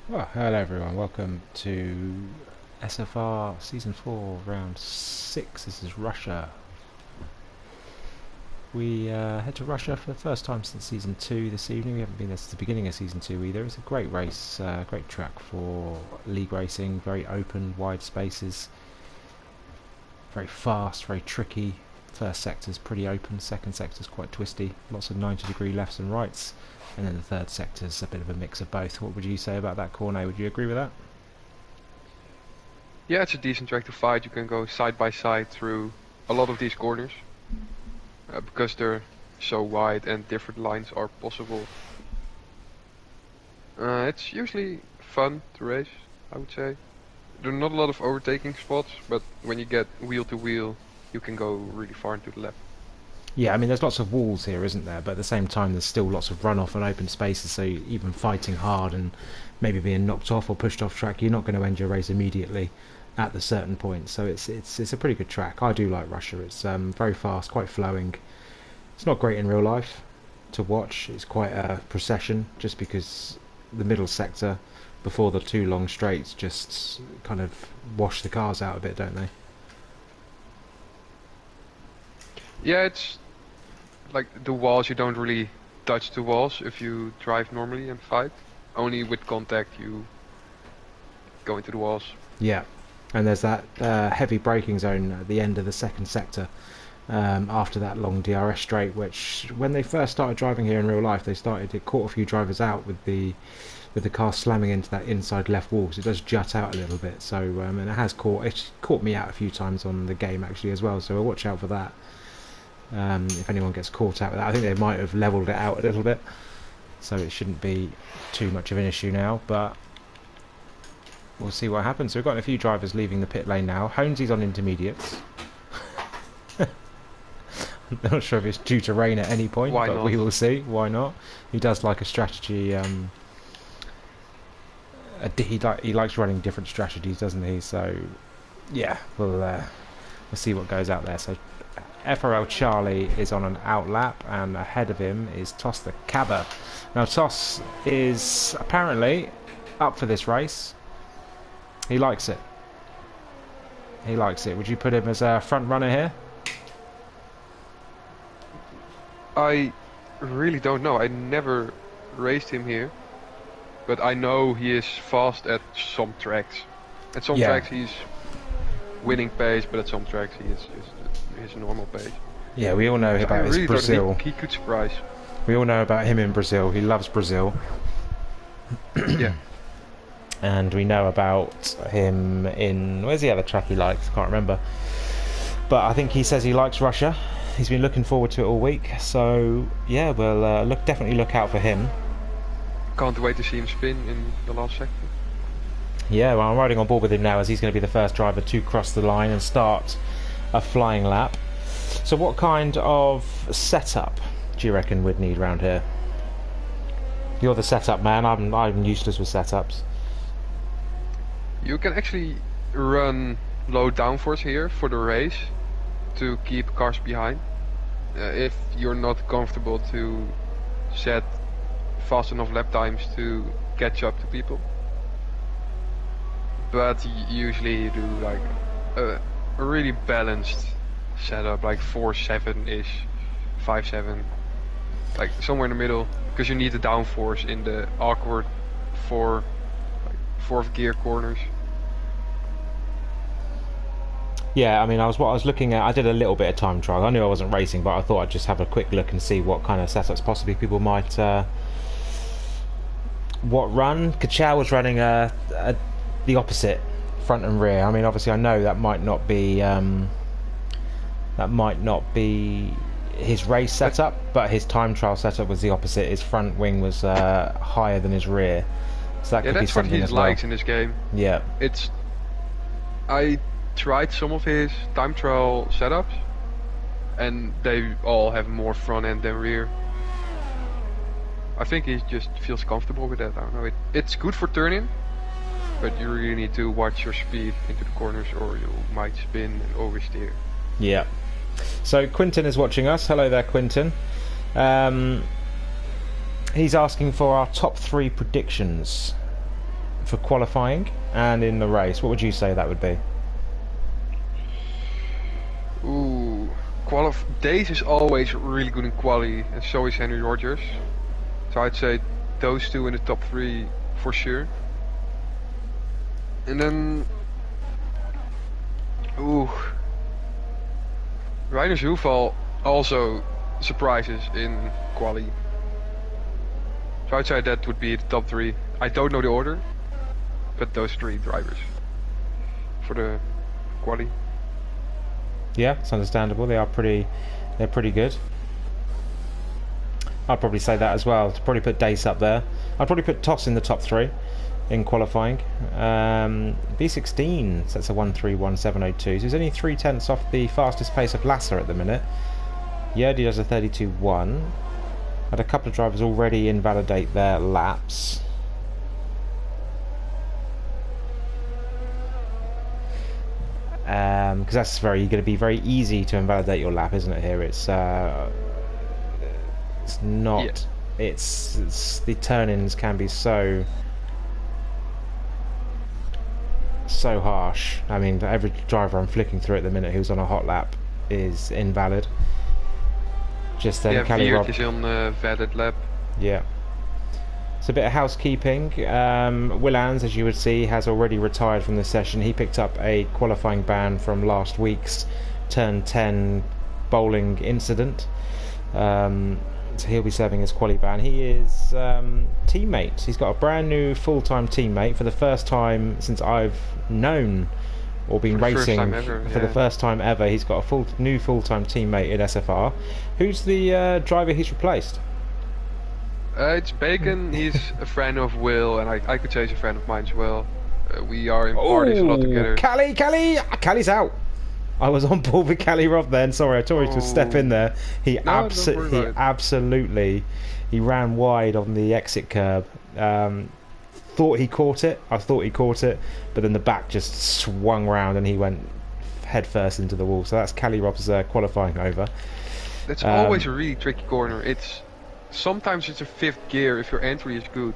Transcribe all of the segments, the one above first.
Well, hello everyone, welcome to SFR Season 4, Round 6. This is Russia. We head to Russia for the first time since Season 2 this evening. We haven't been there since the beginning of Season 2 either. It's a great race, great track for league racing, very open, wide spaces, very fast, very tricky. First sector's pretty open, second sector's quite twisty, lots of 90-degree lefts and rights. And then the third sector's a bit of a mix of both. What would you say about that, Cornet? Would you agree with that? Yeah, it's a decent track to fight. You can go side by side through a lot of these corners because they're so wide and different lines are possible. It's usually fun to race, I would say. There are not a lot of overtaking spots, but when you get wheel to wheel, you can go really far into the left. Yeah, I mean, there's lots of walls here, isn't there? But at the same time, there's still lots of runoff and open spaces. So even fighting hard and maybe being knocked off or pushed off track, you're not going to end your race immediately at the certain point. So it's a pretty good track. I do like Russia. It's very fast, quite flowing. It's not great in real life to watch. It's quite a procession, just because the middle sector before the two long straights just kind of wash the cars out a bit, don't they? Yeah, it's like the walls, you don't really touch the walls if you drive normally and fight. Only with contact you go into the walls. Yeah, and there's that heavy braking zone at the end of the second sector after that long DRS straight, which when they first started driving here in real life, it caught a few drivers out with the car slamming into that inside left wall, because it does jut out a little bit. So and it's caught me out a few times on the game actually as well. So watch out for that. If anyone gets caught out with that, I think they might have levelled it out a little bit, so it shouldn't be too much of an issue now. But we'll see what happens. So we've got a few drivers leaving the pit lane now. Honesy's on intermediates. I'm not sure if it's due to rain at any point, Why but not? we will see. Why not? He does like a strategy. He likes running different strategies, doesn't he? So yeah, we'll see what goes out there. So FRL Charlie is on an outlap, and ahead of him is Toss the Cabba. Now Toss is apparently up for this race. He likes it. He likes it. Would you put him as a front runner here? I really don't know. I never raced him here, but I know he is fast at some tracks. At some Yeah. tracks he's winning pace, but at some tracks he is his normal pace. Yeah, we all know So I about his really Brazil. don't think he could surprise. We all know about him in Brazil. He loves Brazil. Yeah. And we know about him in... Where's the other track he likes? Can't remember. But I think he says he likes Russia. He's been looking forward to it all week. So, yeah, we'll definitely look out for him. Can't wait to see him spin in the last sector. Yeah, well, I'm riding on board with him now, as he's going to be the first driver to cross the line and start a flying lap. So what kind of setup do you reckon we'd need around here? You're the setup man. I'm useless with setups. You can actually run low downforce here for the race to keep cars behind. If you're not comfortable to set fast enough lap times to catch up to people. But usually you do like a really balanced setup, like 4-7-ish, 5-7, like somewhere in the middle, because you need the downforce in the awkward fourth gear corners. Yeah, I mean, I was looking at. I did a little bit of time trial. I knew I wasn't racing, but I thought I'd just have a quick look and see what kind of setups possibly people might. What run? Kachow was running the opposite, front and rear. I mean, obviously, I know that might not be his race setup, but his time trial setup was the opposite. His front wing was higher than his rear, so that Yeah, could be that's what something he as well. likes in this game. Yeah, I tried some of his time trial setups, and they all have more front end than rear. I think he just feels comfortable with that. I don't know. It's good for turning, but you really need to watch your speed into the corners, or you might spin and oversteer. yeah. So Quinton is watching us. Hello there, Quinton. He's asking for our top 3 predictions for qualifying and in the race, what would you say that would be? Ooh, Days is always really good in quali, and so is Henry Rogers. So I'd say those two in the top 3 for sure. And then, Reiner Zufall also surprises in quali. So I'd say that would be the top 3. I don't know the order, but those 3 drivers for the quali. Yeah, it's understandable. They're pretty good. I'd probably say that as well. To probably put Dace up there. I'd probably put Toss in the top 3 in qualifying. B16 sets a 1:3:17:02. So he's only 3/10 off the fastest pace of Lasser at the minute. Yerdy does a 32:1. Had a couple of drivers already invalidate their laps. Because that's going to be very easy to invalidate your lap, isn't it? Here, it's not. Yeah. It's the turn-ins can be so harsh. I mean, every driver I'm flicking through at the minute who's on a hot lap is invalid. Just then, Viert is on a valid lap. Yeah. So a bit of housekeeping. Willans, as you would see, has already retired from the session. He picked up a qualifying ban from last week's turn 10 bowling incident. So he'll be serving his quali ban. He is teammate. He's got a brand new full-time teammate for the first time since I've known or been racing for the first time ever. He's got a new full-time teammate in SFR. Who's the driver he's replaced? It's Bacon. He's a friend of Will, and I could say he's a friend of mine as well. We are in parties a lot together. Callie's out. I was on board with Callie Rob then. Sorry, I told you to step in there. He absolutely ran wide on the exit curb. Thought he caught it. I thought he caught it, but then the back just swung round and he went head first into the wall. So that's Callie Rob's qualifying over. It's always a really tricky corner. Sometimes it's a 5th gear if your entry is good.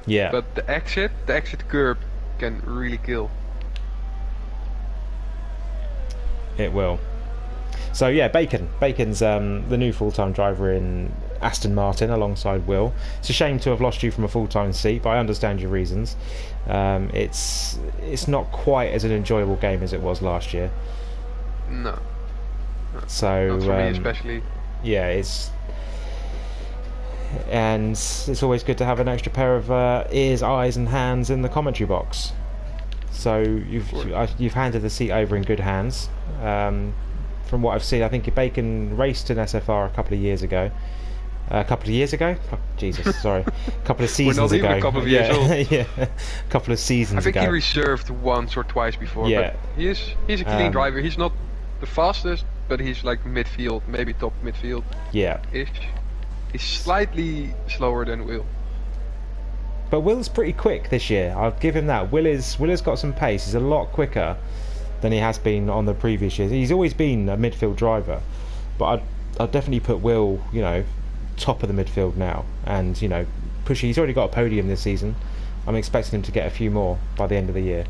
Yeah. But the exit curb can really kill. It will. So yeah, Bacon's the new full-time driver in Aston Martin alongside Will. It's a shame to have lost you from a full-time seat, but I understand your reasons. It's not quite as an enjoyable game as it was last year. No. So not for me especially. Yeah, it's always good to have an extra pair of ears, eyes, and hands in the commentary box. So you've handed the seat over in good hands. From what I've seen, I think Bacon raced in SFR a couple of years ago. Oh, Jesus, sorry. A couple of seasons ago. We're not even a couple of years old. Yeah, a couple of seasons ago. I think he reserved once or twice before. Yeah. But he's a clean driver. He's not the fastest, but he's like midfield, maybe top midfield. Yeah. He's slightly slower than Will. But Will's pretty quick this year. I'll give him that. Will has got some pace. He's a lot quicker than he has been on the previous years. He's always been a midfield driver, but I'd definitely put Will, top of the midfield now, and pushing. He's already got a podium this season. I'm expecting him to get a few more by the end of the year.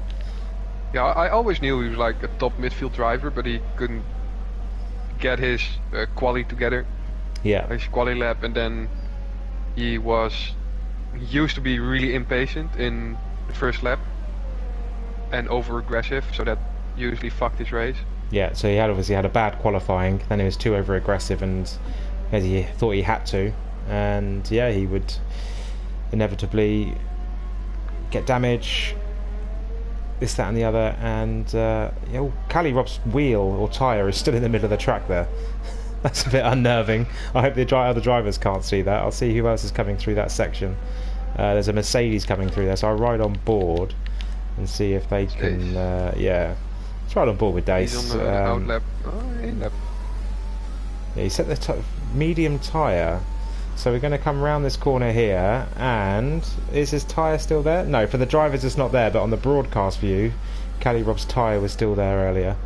Yeah, I always knew he was like a top midfield driver, but he couldn't get his quali together. Yeah. His quali lap, and then he used to be really impatient in the first lap and over aggressive, so that usually fucked his race. Yeah, so he obviously had a bad qualifying, then he was too over aggressive, and as he thought he had to, and yeah, he would inevitably get damage, this, that and the other, and Callie Rob's wheel or tyre is still in the middle of the track there. That's a bit unnerving. I hope the other drivers can't see that. I'll see who else is coming through that section. There's a Mercedes coming through there, so I'll ride on board and see if they can. Yeah, let's ride on board with Dace. He's on the out lap. In lap. Yeah, he set the medium tyre, so we're going to come around this corner here. And is his tyre still there? No, for the drivers it's not there, but on the broadcast view, Callie Rob's tyre was still there earlier.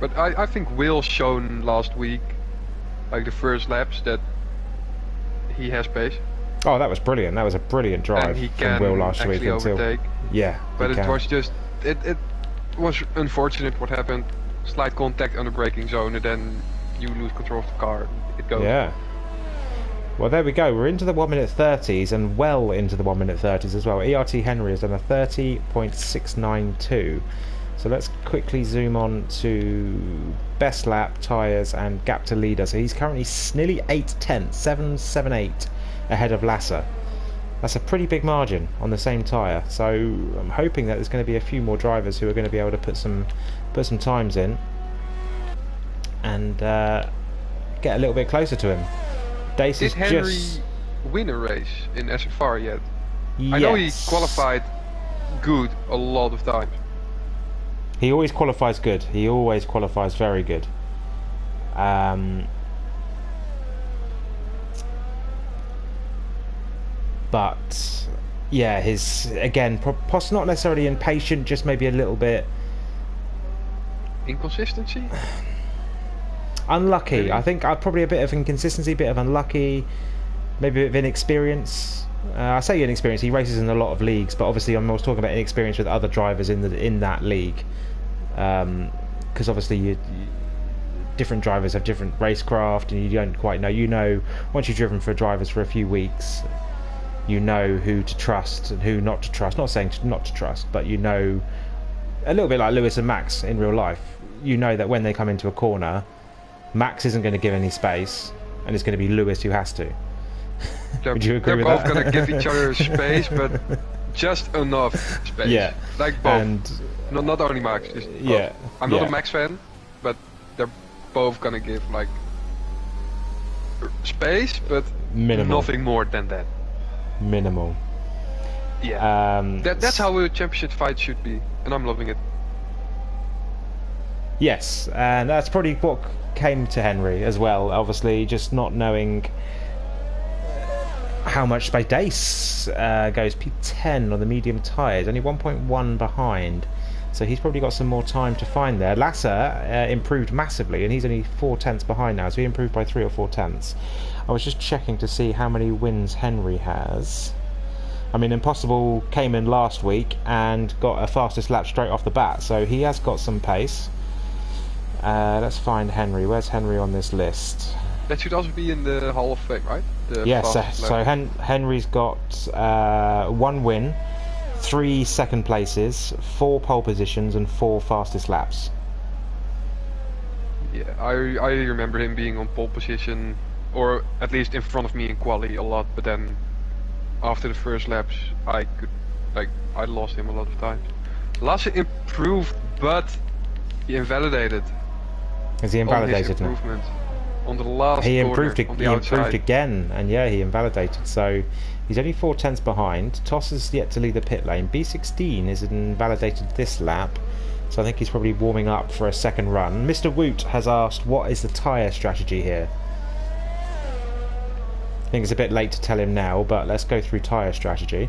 But I think Will shown last week, like the first laps, that he has pace. Oh, that was brilliant. That was a brilliant and drive he from Will can last week actually until... overtake. Yeah, he But it can. was just it was unfortunate what happened. Slight contact on the braking zone, and then you lose control of the car. It goes. Yeah. Well, there we go. We're into the 1 minute 30s and well into the 1 minute 30s as well. ERT Henry has done a 30.692. So let's quickly zoom on to best lap, tyres and gap to leader. So he's currently nearly 8 tenths, 778 ahead of Lasser. That's a pretty big margin on the same tyre. So I'm hoping that there's going to be a few more drivers who are going to be able to put some times in and get a little bit closer to him. Dace Did is Henry just... win a race in SFR yet? Yes. I know he qualified good a lot of times. He always qualifies good. He always qualifies very good. But yeah, his again, not necessarily impatient, just maybe a little bit Inconsistency? unlucky. Really? I think probably a bit of inconsistency, a bit of unlucky, maybe a bit of inexperience. I say inexperience. He races in a lot of leagues, but obviously I'm always talking about inexperience with other drivers in that league, because obviously different drivers have different racecraft, and you don't quite know. You know, once you've driven for drivers for a few weeks, you know who to trust and who not to trust. Not saying not to trust, but you know, a little bit like Lewis and Max in real life. You know that when they come into a corner, Max isn't going to give any space, and it's going to be Lewis who has to. Would you agree with that? They're both gonna give each other space, but just enough space. Yeah. Like both. And Not only Max. Just both. yeah. I'm not yeah. a Max fan, but they're both gonna give like space, but Minimal. nothing more than that. Minimal. Yeah. That's how a championship fight should be, and I'm loving it. Yes, and that's probably what came to Henry as well. Obviously, just not knowing how much space. Dace goes P10 on the medium tyres, only 1.1 behind, so he's probably got some more time to find there. Lasser improved massively, and he's only 4 tenths behind now, so he improved by 3 or 4 tenths. I was just checking to see how many wins Henry has. I mean, Impossible came in last week and got a fastest lap straight off the bat, so he has got some pace. Let's find Henry. Where's Henry on this list? That should also be in the Hall of Fame, right? Yes, so Henry's got 1 win, 3 second places, 4 pole positions and 4 fastest laps. Yeah, I remember him being on pole position, or at least in front of me in quali a lot, but then after the first laps I lost him a lot of times. Lasse improved, but he invalidated. Is he invalidated on his now? On the last He corner, improved. on the He outside. improved again, and yeah, he invalidated. So he's only 4 tenths behind. Toss is yet to leave the pit lane. B16 is invalidated this lap, so I think he's probably warming up for a second run. Mr. Woot has asked, what is the tyre strategy here? I think it's a bit late to tell him now, but let's go through tyre strategy.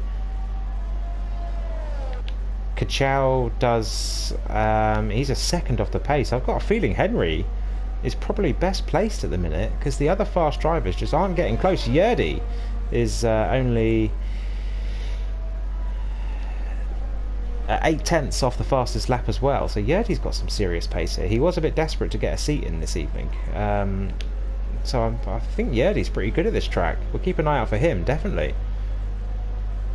Kachow does... he's a second off the pace. I've got a feeling Henry is probably best placed at the minute, because the other fast drivers just aren't getting close. Yerdy is only 8 tenths off the fastest lap as well, so Yerdy's got some serious pace here. He was a bit desperate to get a seat in this evening, so I think Yerdy's pretty good at this track. We'll keep an eye out for him, definitely.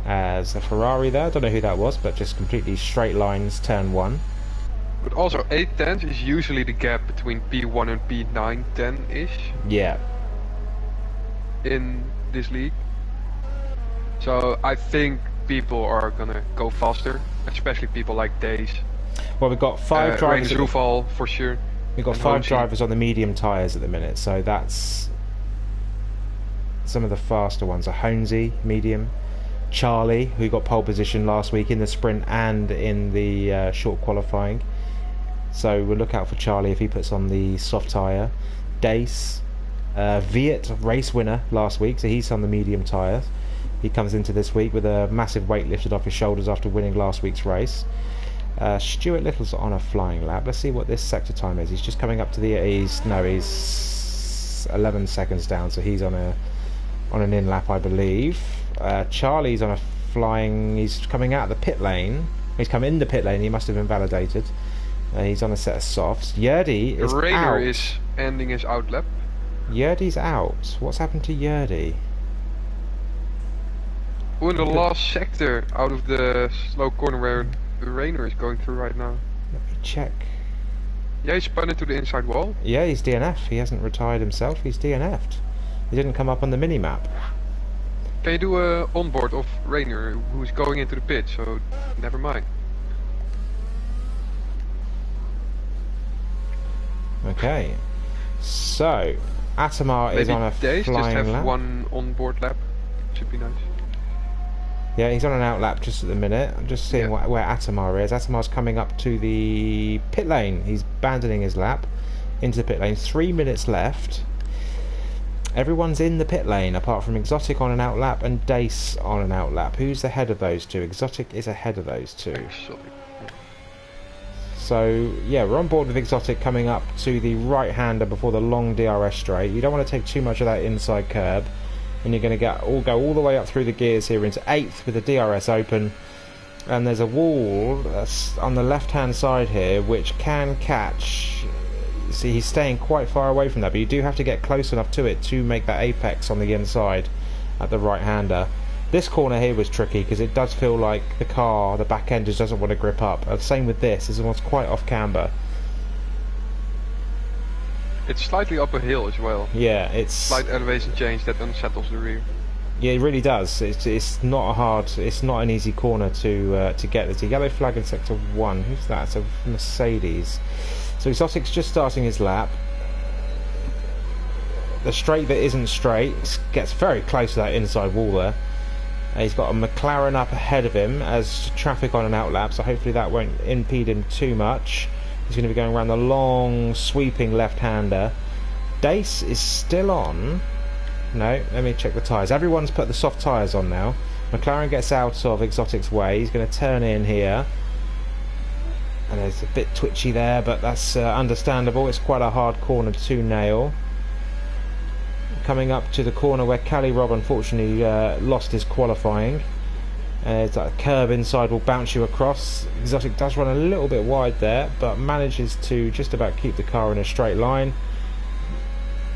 As a Ferrari there, I don't know who that was, but just completely straight lines, turn 1. But also 8 tenths is usually the gap between P1 and P9 10-ish Yeah. in this league. So I think people are gonna go faster, especially people like Dace. Well, we've got 5 drivers. Rufal for sure. We've got 5 drivers on the medium tyres at the minute, so that's some of the faster ones. Are Honesy, medium. Charlie, who got pole position last week in the sprint and in the short qualifying. So we'll look out for Charlie if he puts on the soft tyre. Dace, Viet, race winner last week, so he's on the medium tyre. He comes into this week with a massive weight lifted off his shoulders after winning last week's race. Stuart Little's on a flying lap. Let's see what this sector time is. He's just coming up to the... he's 11 seconds down, so he's on a on an in-lap, I believe. Charlie's on a flying... He's coming out of the pit lane. He's come in the pit lane. He must have been validated. He's on a set of softs. Yerdy is Rainer out. is ending his outlap. Yerdy's out. What's happened to Yerdy? We're in the last sector out of the slow corner where Rainer is going through right now. Let me check. Yeah, he spun into the inside wall. Yeah, he's DNF. He hasn't retired himself. He's DNF'd. He didn't come up on the mini-map. Can you do a onboard of Rainer who's going into the pit? So never mind. Okay. So, Atamar is Maybe on a Days just flying have lap. one onboard lap. Should be nice. Yeah, he's on an out lap just at the minute. I'm just seeing where Atamar is. Atamar's coming up to the pit lane. He's abandoning his lap into the pit lane. 3 minutes left. Everyone's in the pit lane apart from Exotic on an out lap and Dace on an out lap. Who's ahead of those two? Exotic is ahead of those two. Exotic. So, yeah, we're on board with Exotic coming up to the right-hander before the long DRS straight. You don't want to take too much of that inside curb. And you're going to go all the way up through the gears here into 8th with the DRS open. And there's a wall that's on the left-hand side here which can catch... See, he's staying quite far away from that, but you do have to get close enough to it to make that apex on the inside at the right-hander. This corner here was tricky because it does feel like the car, the back end, just doesn't want to grip up. Same with this. This one's quite off camber. It's slightly up a hill as well. Yeah, it's... Slight elevation change that unsettles the rear. Yeah, it really does. It's not a hard... It's not an easy corner to get. There's a yellow flag in sector 1. Who's that? It's a Mercedes. So Exotic's just starting his lap. The straight that isn't straight gets very close to that inside wall there. He's got a McLaren up ahead of him as traffic on an outlap, so hopefully that won't impede him too much. He's going to be going around the long, sweeping left-hander. Dace is still on. No, let me check the tyres. Everyone's put the soft tyres on now. McLaren gets out of Exotic's way. He's going to turn in here. And it's a bit twitchy there, but that's understandable. It's quite a hard corner to nail. Coming up to the corner where Cali Rob unfortunately lost his qualifying. It's like a curb inside will bounce you across. Exotic does run a little bit wide there, but manages to just about keep the car in a straight line.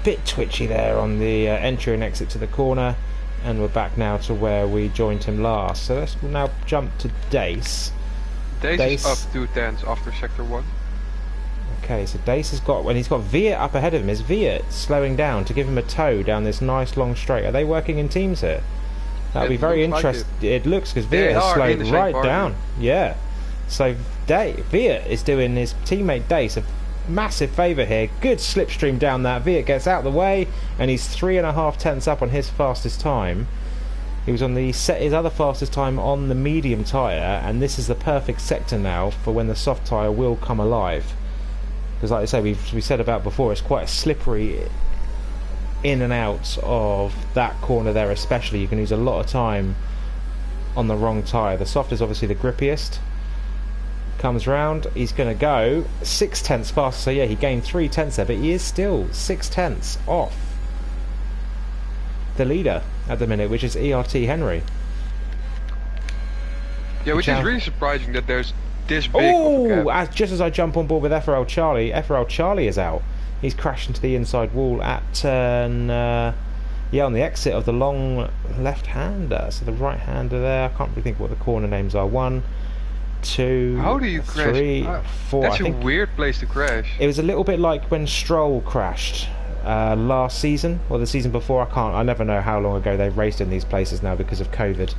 Bit twitchy there on the entry and exit to the corner, and we're back now to where we joined him last. So let's now jump to Dace. Dace is up 2 tenths after sector 1. Okay, so Dace has got, when he's got Viet up ahead of him, is Viet slowing down to give him a tow down this nice long straight? Are they working in teams here? That would be very interesting. It looks, because Viet has slowed right down. Yeah. So Viet is doing his teammate Dace a massive favour here. Good slipstream down that. Viet gets out of the way, and he's 3.5 tenths up on his fastest time. He was on his other fastest time on the medium tyre, and this is the perfect sector now for when the soft tyre will come alive. Because like I say, we said about before, it's quite a slippery in and out of that corner there especially. You can lose a lot of time on the wrong tyre. The soft is obviously the grippiest. Comes round, he's going to go 6 tenths faster, so yeah, he gained 3 tenths there, but he is still 6 tenths off the leader at the minute, which is ERT Henry. Yeah, which is really surprising that there's this big of a gap. Just as I jump on board with FRL Charlie, FRL Charlie is out. He's crashed into the inside wall at turn, on the exit of the long left-hander. So the right-hander there, I can't really think what the corner names are. 1, 2, How do you 3, crash? 4. That's a weird place to crash. It was a little bit like when Stroll crashed last season, or the season before. I never know how long ago they've raced in these places now because of COVID.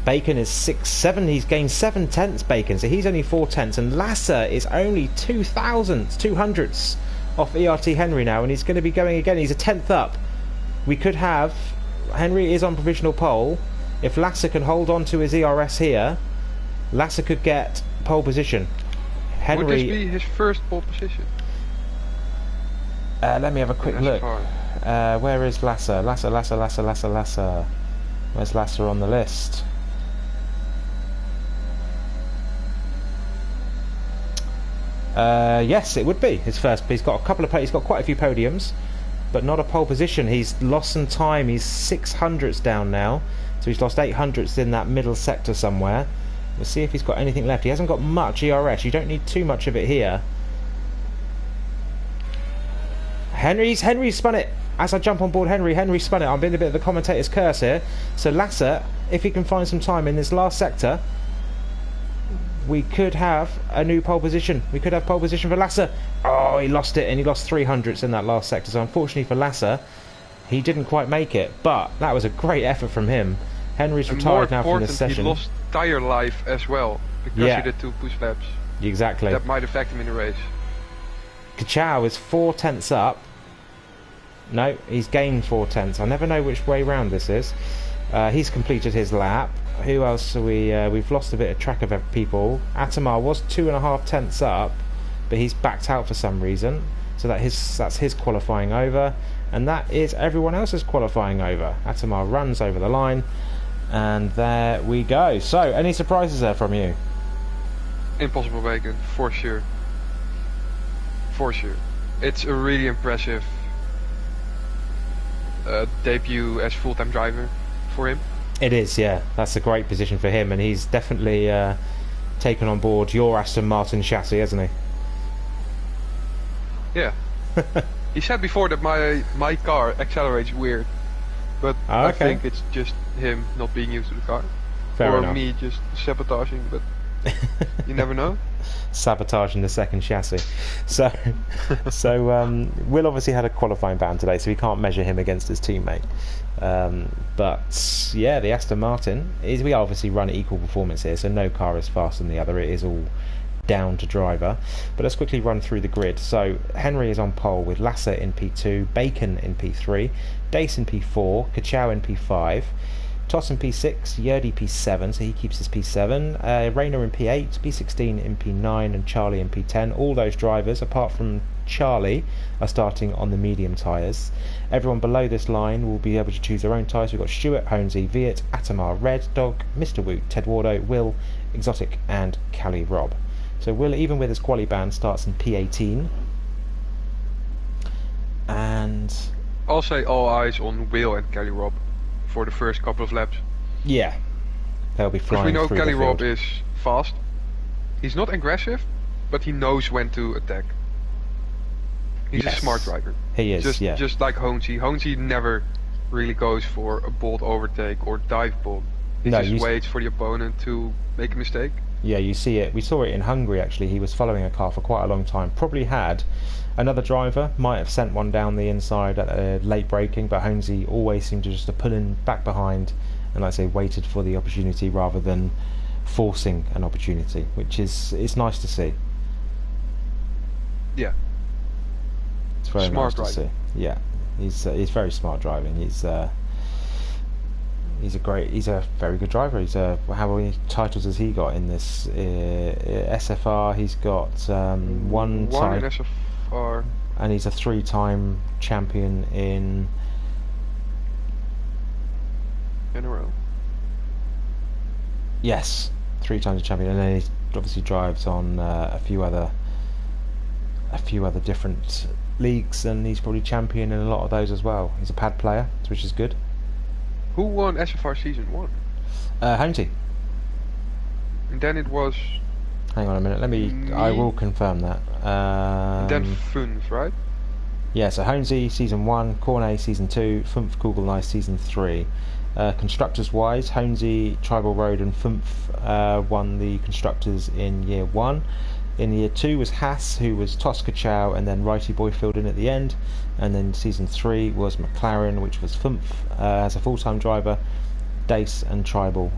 Bacon is 6-7. He's gained 7 tenths, Bacon, so he's only 4 tenths, and Lasser is only 200ths off ERT Henry now, and he's going to be going again. He's a tenth up. We could have... Henry is on provisional pole. If Lasser can hold on to his ERS here, Lasser could get pole position. Henry... Would this be his first pole position? Let me have a quick look. Where is Lasser? Lasser. Where's Lasser on the list? Yes, it would be his first. He's got a couple of. He's got quite a few podiums. but not a pole position. He's lost some time. He's 600ths down now, so he's lost 800ths in that middle sector somewhere. We'll see if he's got anything left. He hasn't got much ERS. You don't need too much of it here. Henry's spun it. As I jump on board Henry spun it. I'm being a bit of the commentator's curse here. So Lasser, if he can find some time in this last sector, we could have a new pole position. We could have pole position for Lasser. Oh, he lost it, and he lost 300ths in that last sector. So unfortunately for Lasser, he didn't quite make it. But that was a great effort from him. Henry's retired now from this session. He lost tyre life as well, because he did 2 push laps. Exactly. That might affect him in the race. Kachow is 4 tenths up. No, he's gained 4 tenths. I never know which way round this is. He's completed his lap. Who else are we? We've lost a bit of track of people. Atamar was 2.5 tenths up, but he's backed out for some reason. So that's his qualifying over, and that is everyone else's qualifying over. Atamar runs over the line, and there we go. So, any surprises there from you? Impossible Bacon, for sure. For sure. It's a really impressive debut as full-time driver for him. It is, yeah. That's a great position for him, and he's definitely taken on board your Aston Martin chassis, hasn't he? Yeah. He said before that my car accelerates weird, but I think it's just him not being used to the car. Fair or enough. Me just sabotaging, but you never know. Sabotaging the second chassis. So Will obviously had a qualifying ban today, so we can't measure him against his teammate. But yeah, the Aston Martin is, we obviously run equal performance here, so no car is faster than the other. It is all down to driver. But let's quickly run through the grid. So Henry is on pole with Lasser in P2, Bacon in P3, Dace in P4, Kachow in P5, Toss in P6, Yerdy P7, so he keeps his P7, Rayner in P8, P16 in P9, and Charlie in P10. All those drivers, apart from Charlie, are starting on the medium tyres. Everyone below this line will be able to choose their own tyres. We've got Stewart, Honesy, Viet, Atamar, Red Dog, Mr. Woot, Ted Wardo, Will, Exotic, and Cali Rob. So Will, even with his quali ban, starts in P18. And I'll say all eyes on Will and Cali Rob for the first couple of laps. yeah, they'll be flying Because we know through Cali the Rob field. is fast. He's not aggressive, but he knows when to attack. He's a smart driver. He is, just like Honesy. Honesy never really goes for a bold overtake or dive bomb. He just waits for the opponent to make a mistake. Yeah, you see it. We saw it in Hungary, actually. He was following a car for quite a long time. Probably had another driver, might have sent one down the inside at late braking, but Honesy always seemed to just to pull in back behind and, like I say, waited for the opportunity rather than forcing an opportunity, which is, it's nice to see. Yeah. It's very smart nice to see. Yeah, he's very smart driving. He's a very good driver. How many titles has he got in this SFR? He's got one in SFR, and he's a 3-time champion in a row. Yes, 3 times a champion, and then he obviously drives on a few other different leagues, and he's probably champion in a lot of those as well. He's a pad player, which is good. Who won SFR Season 1? Honesy. And then it was... Hang on a minute, I will confirm that. Then Funf, right? Yeah, so Honesy Season 1, Cornet Season 2, Funf Kugelnice Season 3. Constructors wise, Honesy, Tribal Road and Funf won the Constructors in Year 1. In Year 2 was Haas, who was Tosca Chow, and then Righty Boy filled in at the end. And then Season 3 was McLaren, which was Funf as a full-time driver, Dace and Tribal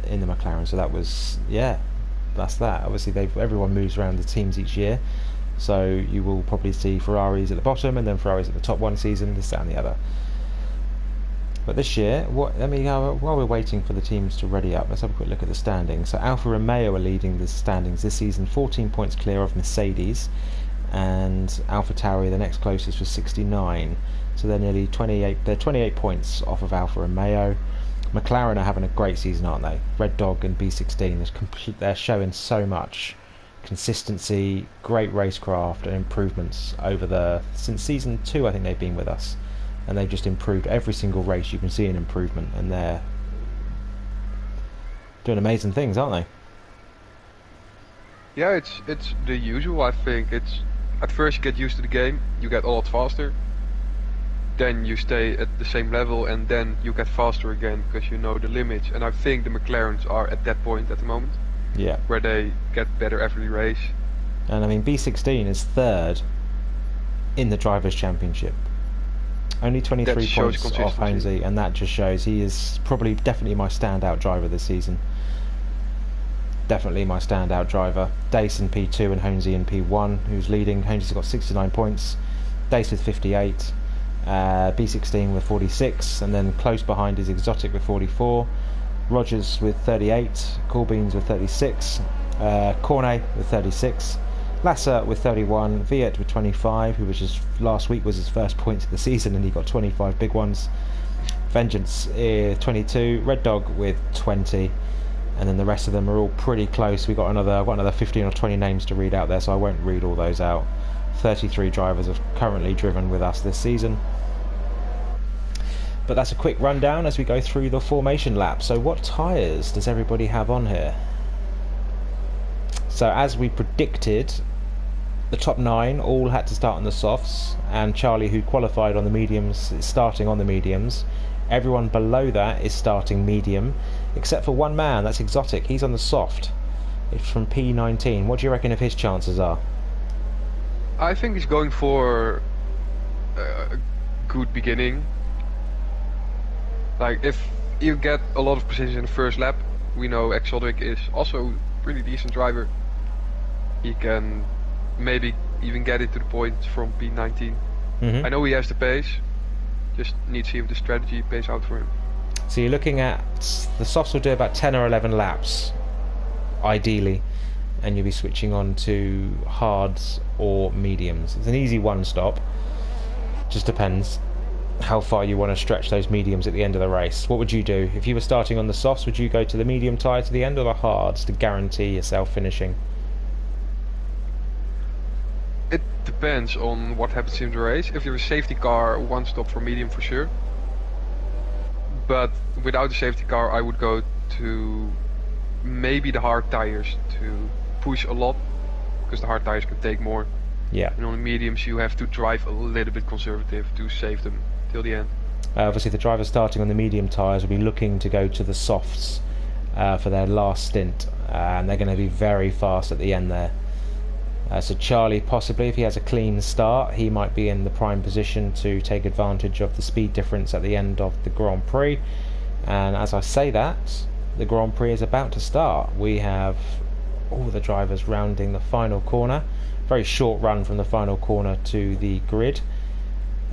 in the McLaren. So that was, yeah, that's that. Obviously, everyone moves around the teams each year, so you will probably see Ferraris at the bottom, and then Ferraris at the top one season, this, that, and the other. But this year, while we're waiting for the teams to ready up, let's have a quick look at the standings. So Alfa Romeo are leading the standings this season, 14 points clear of Mercedes, and AlphaTauri, the next closest, was 69. So they're nearly 28. They're 28 points off of Alfa Romeo. McLaren are having a great season, aren't they? Red Dog and B16, they're showing so much consistency, great racecraft, and improvements since season 2. I think they've been with us, and they've just improved every single race. You can see an improvement, and they're doing amazing things, aren't they? Yeah, it's the usual. I think it's at first you get used to the game, you get a lot faster. Then you stay at the same level, and then you get faster again because you know the limits. And I think the McLarens are at that point at the moment. Yeah. Where they get better every race. And I mean, B16 is third in the Drivers' Championship. Only 23 points off Honesy, and that just shows he is definitely my standout driver this season. Definitely my standout driver. Dace in P2 and Honesy in P1, who's leading. Honesy's got 69 points. Dace with 58. B16 with 46, and then close behind is Exotic with 44. Rogers with 38, Corbines with 36, Cornet with 36, Lasser with 31, Viet with 25, who was just last week was his first points of the season, and he got 25 big ones. Vengeance 22, Red Dog with 20, and then the rest of them are all pretty close. I've got another 15 or 20 names to read out there, so I won't read all those out. 33 drivers have currently driven with us this season. But that's a quick rundown as we go through the formation lap. So what tyres does everybody have on here? So as we predicted, the top 9 all had to start on the softs, and Charlie, who qualified on the mediums, is starting on the mediums. Everyone below that is starting medium, except for one man, that's Exotic. He's on the soft. It's from P19. What do you reckon of his chances are? I think he's going for a good beginning. Like, if you get a lot of positions in the first lap, we know Exotic is also a pretty decent driver. He can maybe even get it to the points from P19. I know he has the pace, just need to see if the strategy pays out for him. So you're looking at, the softs will do about 10 or 11 laps, ideally, and you'll be switching on to hards or mediums. It's an easy one stop, just depends how far you want to stretch those mediums at the end of the race. What would you do? If you were starting on the softs, would you go to the medium tyre to the end or the hards to guarantee yourself finishing? It depends on what happens in the race. If you're a safety car, one stop for medium for sure. But without a safety car, I would go to maybe the hard tires to push a lot, because the hard tires can take more. Yeah. And on the mediums you have to drive a little bit conservative to save them till the end. Obviously the drivers starting on the medium tyres will be looking to go to the softs for their last stint, and they're going to be very fast at the end there. So Charlie, possibly, if he has a clean start, he might be in the prime position to take advantage of the speed difference at the end of the Grand Prix. And as I say that, the Grand Prix is about to start. We have all the drivers rounding the final corner. Very short run from the final corner to the grid,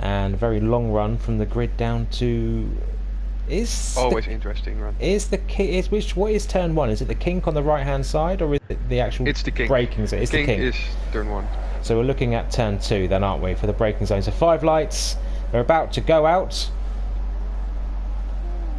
and very long run from the grid down to... Always interesting run. What is turn 1? Is it the kink on the right hand side, or is it the actual braking zone? It's the kink. Is turn 1. So we're looking at turn 2 then, aren't we, for the braking zone? So 5 lights, they're about to go out.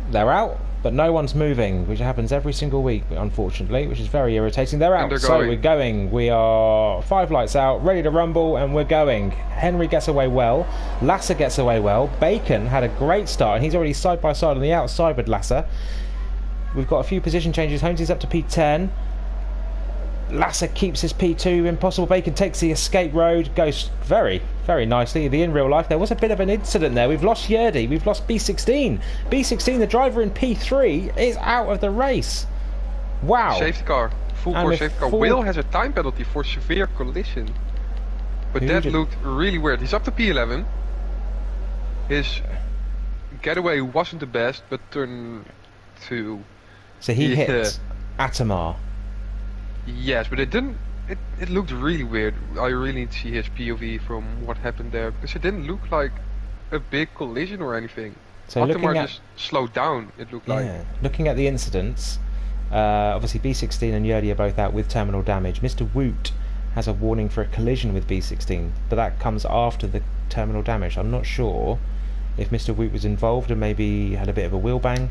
They're out, but no one's moving, which happens every single week, unfortunately, which is very irritating. They're out, so we're going. We are 5 lights out, ready to rumble, and we're going. Henry gets away well. Lasser gets away well. Bacon had a great start, and he's already side by side on the outside with Lasser. We've got a few position changes. Holmes is up to P10. Lasser keeps his P2. Impossible Bacon takes the escape road, goes very, very nicely. In real life, there was a bit of an incident there. We've lost Yerdy, we've lost B16. B16, the driver in P3, is out of the race. Wow. Safety car, full course safety car. Will has a time penalty for severe collision. But that looked really weird. He's up to P11. His getaway wasn't the best, but turn 2. So he hit Atamar. Yes, but it didn't. It looked really weird. I really need to see his POV from what happened there, because it didn't look like a big collision or anything. So Atamar just slowed down, it looked like. Looking at the incidents, obviously B16 and Yerdy are both out with terminal damage. Mr. Woot has a warning for a collision with B16, but that comes after the terminal damage. I'm not sure if Mr. Woot was involved and maybe had a bit of a wheel bang,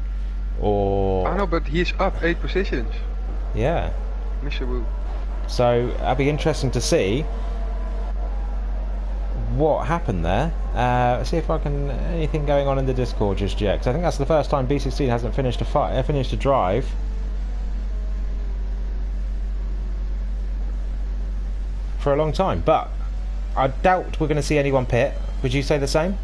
or... I know, but he's up 8 positions. Yeah. Mr. Wu. So it'll be interesting to see what happened there. See if I can anything going on in the Discord just yet. Because I think that's the first time B16 hasn't finished a drive. For a long time, but I doubt we're going to see anyone pit. Would you say the same?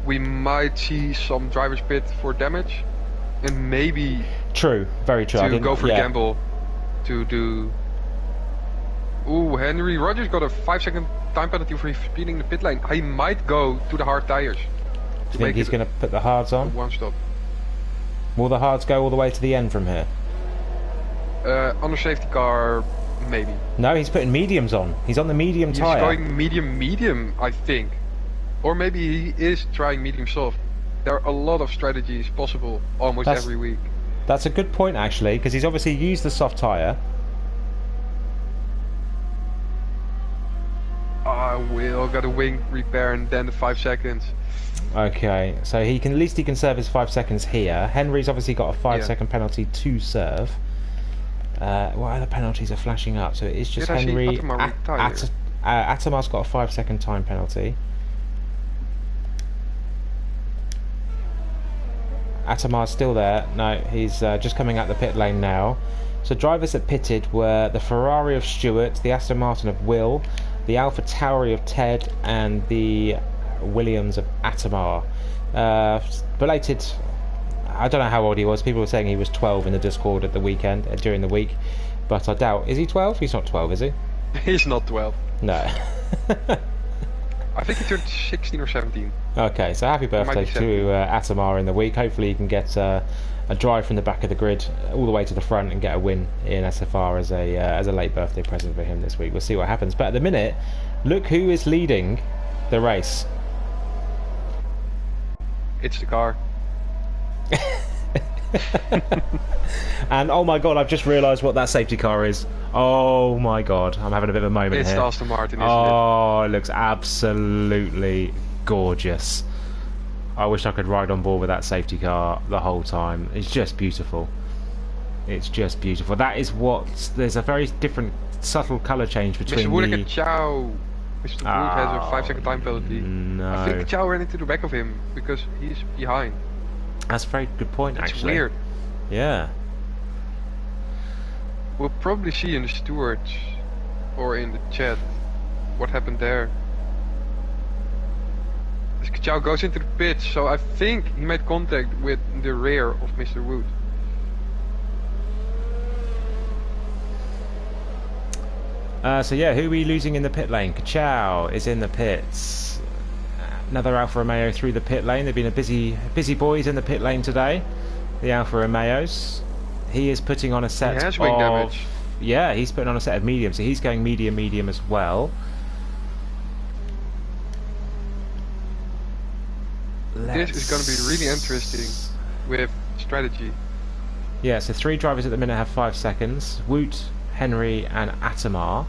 We might see some drivers pit for damage, and maybe True, very true. to go for a gamble to do. Ooh, Henry Rogers got a 5-second time penalty for speeding the pit lane. He might go to the hard tires. Do you think he's going to put the hards on? One stop. Will the hards go all the way to the end from here? On a safety car, maybe. No, he's putting mediums on. He's on the medium tyre. He's going medium, I think. Or maybe he is trying medium soft. There are a lot of strategies possible almost every week. That's a good point, actually, because he's obviously used the soft tyre. Will got a wing repair and then the 5 seconds. Okay, so he can at least serve his 5 seconds here. Henry's obviously got a 5-second penalty to serve. What other penalties are flashing up? So it is just Henry. Atamar's got a 5-second time penalty. Atamar's still there. No, he's just coming out the pit lane now. So drivers that pitted were the Ferrari of Stewart, the Aston Martin of Will, the Alpha Tauri of Ted, and the Williams of Atamar. Belated. I don't know how old he was. People were saying he was 12 in the Discord at the weekend, during the week, but I doubt. Is he 12? He's not 12, is he? He's not 12. No. I think he turned 16 or 17. Okay, so happy birthday to Atamar in the week. Hopefully he can get a drive from the back of the grid all the way to the front and get a win in SFR as a late birthday present for him this week. We'll see what happens. But at the minute, look who is leading the race. It's the car. And oh my god, I've just realised what that safety car is. Oh my god, I'm having a bit of a moment it's here. It's Aston Martin, isn't it looks absolutely gorgeous. I wish I could ride on board with that safety car the whole time. It's just beautiful. It's just beautiful. That is what... There's a very different, subtle colour change between Mr. Woodeke, Chow. Mr. Wood has a 5-second time penalty. No. I think Chow ran into the back of him because he's behind. That's a very good point, That's actually. Weird. Yeah. We'll probably see in the stewards or in the chat what happened there. Chow goes into the pit, so I think he made contact with the rear of Mr. Wood. So yeah, who are we losing in the pit lane? Kachow is in the pits. Another Alfa Romeo through the pit lane. They've been a busy boys in the pit lane today. The Alfa Romeos. He is putting on a set of wing damage. Yeah, he's putting on a set of medium, so he's going medium as well. This is going to be really interesting with strategy. Yeah, so 3 drivers at the minute have 5 seconds. Woot, Henry and Atamar.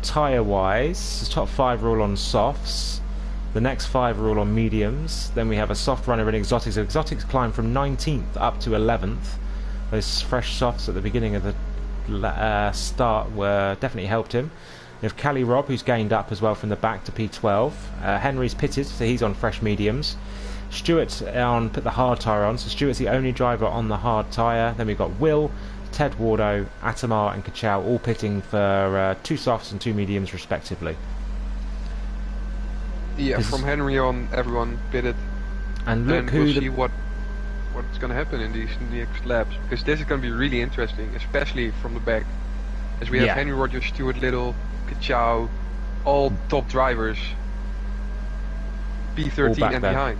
Tyre wise, the top 5 are all on softs. The next 5 are all on mediums. Then we have a soft runner in exotics. Exotics climb from 19th up to 11th. Those fresh softs at the beginning of the start were definitely helped him. We have Cali Rob, who's gained up as well from the back to P12. Henry's pitted, so he's on fresh mediums. Stewart's put the hard tyre on, so Stewart's the only driver on the hard tyre. Then we've got Will, Ted Wardo, Atamar and Kachow all pitting for 2 softs and 2 mediums respectively. Yeah, from Henry on, everyone pitted. And look we'll see what's going to happen in these next laps, because this is going to be really interesting, especially from the back, as we have Henry Rogers, Stuart Little, Kachow, all top drivers, P13 and behind.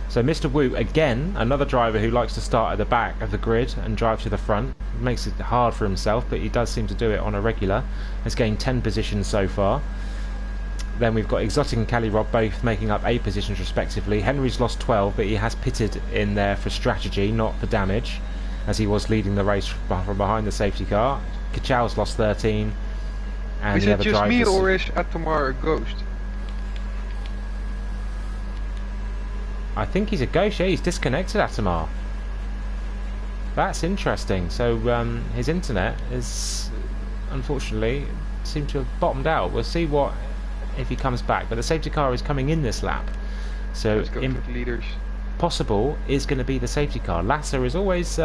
So Mr. Wu, again, another driver who likes to start at the back of the grid and drive to the front. Makes it hard for himself, but he does seem to do it on a regular. Has gained 10 positions so far. Then we've got Exotic and Cali Rob both making up 8 positions respectively. Henry's lost 12, but he has pitted in there for strategy, not for damage, as he was leading the race from behind the safety car. Kachow's lost 13. And is it just me, or is Atamar a ghost? I think he's a ghost, yeah, he's disconnected Atamar. That's interesting. So his internet is, unfortunately, seemed to have bottomed out. We'll see what if he comes back. But the safety car is coming in this lap. So Let's go to the leaders. Possible is going to be the safety car. Lasser is always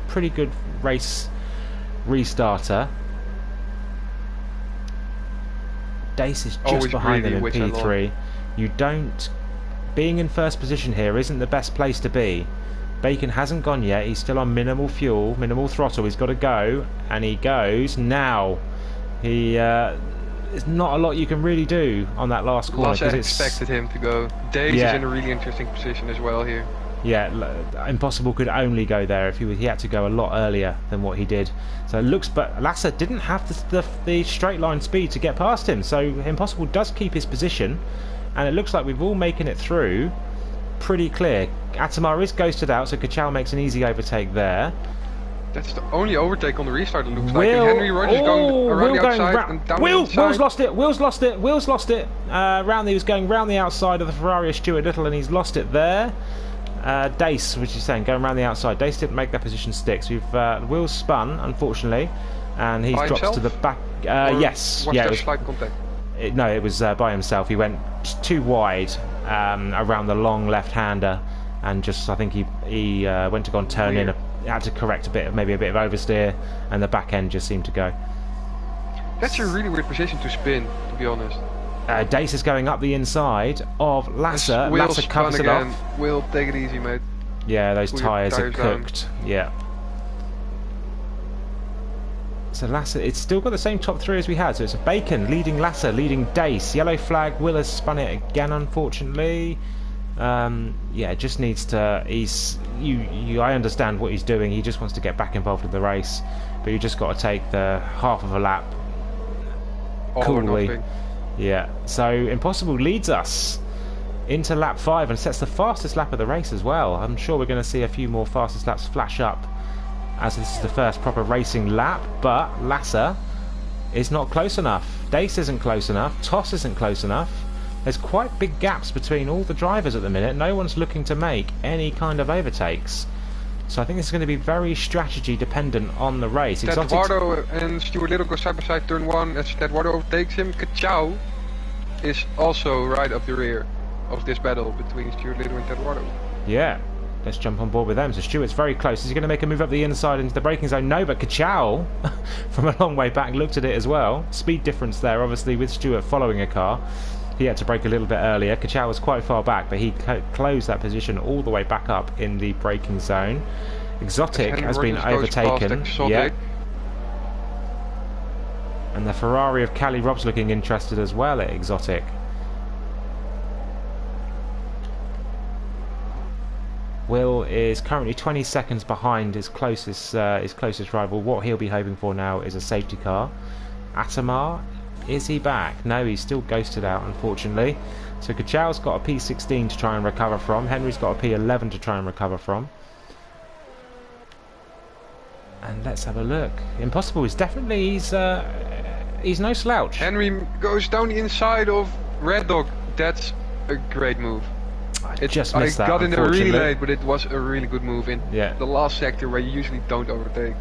pretty good race restarter. Dace is just Always behind them in greedy, which I P3. You don't... Being in first position here isn't the best place to be. Bacon hasn't gone yet. He's still on minimal fuel, minimal throttle. He's got to go, and he goes now. He... there's not a lot you can really do on that last corner. Last expected him to go. Dace is in a really interesting position as well here. Yeah, Impossible could only go there if he had to go a lot earlier than what he did. So it looks, but Lasser didn't have the straight line speed to get past him. So Impossible does keep his position, and it looks like we've all making it through pretty clear. Atamar is ghosted out, so Kachal makes an easy overtake there. That's the only overtake on the restart, it looks like. And Henry Rogers going around the outside and down the inside. Will's lost it. Will's lost it. Will's lost it. He was going round the outside of the Ferrari of Stuart Little, and he's lost it there. Dace, which is saying, going around the outside. Dace didn't make that position stick, so Will's spun, unfortunately, and he's dropped to the back. Yes, was there slight contact? No, it was by himself. He went too wide around the long left-hander, and just I think he went to go and turn in. Had to correct maybe a bit of oversteer, and the back end just seemed to go. That's a really weird position to spin, to be honest. Dace is going up the inside of Lasser. Lasser covers it off. Will, take it easy, mate. Yeah, those tyres are cooked. Yeah. So Lasser, it's still got the same top three as we had. So it's Bacon leading Lasser, leading Dace. Yellow flag. Will has spun it again, unfortunately. Yeah, just needs to. I understand what he's doing. He just wants to get back involved in the race, but you just got to take the half of a lap coolly. Yeah. So Impossible leads us into lap 5 and sets the fastest lap of the race as well. I'm sure we're going to see a few more fastest laps flash up as this is the first proper racing lap. But Lasser is not close enough. Dace isn't close enough. Toss isn't close enough. There's quite big gaps between all the drivers at the minute. No one's looking to make any kind of overtakes. So I think this is going to be very strategy dependent on the race. Eduardo and Stuart Little go side by side turn 1. As Eduardo overtakes him, Kachau is also right up the rear of this battle between Stuart Little and Eduardo. Yeah, let's jump on board with them. So Stuart's very close. Is he going to make a move up the inside into the braking zone? No, but Kachau from a long way back looked at it as well. Speed difference there, obviously, with Stuart following a car. He had to brake a little bit earlier. Kachau was quite far back, but he closed that position all the way back up in the braking zone. Exotic has been overtaken. Yeah. And the Ferrari of Cali Rob's looking interested as well at Exotic. Will is currently 20 seconds behind his closest rival. What he'll be hoping for now is a safety car. Atamar, is he back? No, he's still ghosted out, unfortunately. So Kachau's got a P16 to try and recover from. Henry's got a P11 to try and recover from. And let's have a look. Impossible is definitely, he's no slouch. Henry goes down the inside of Red Dog. That's a great move. I got in there really late, but it was a really good move in the last sector where you usually don't overtake.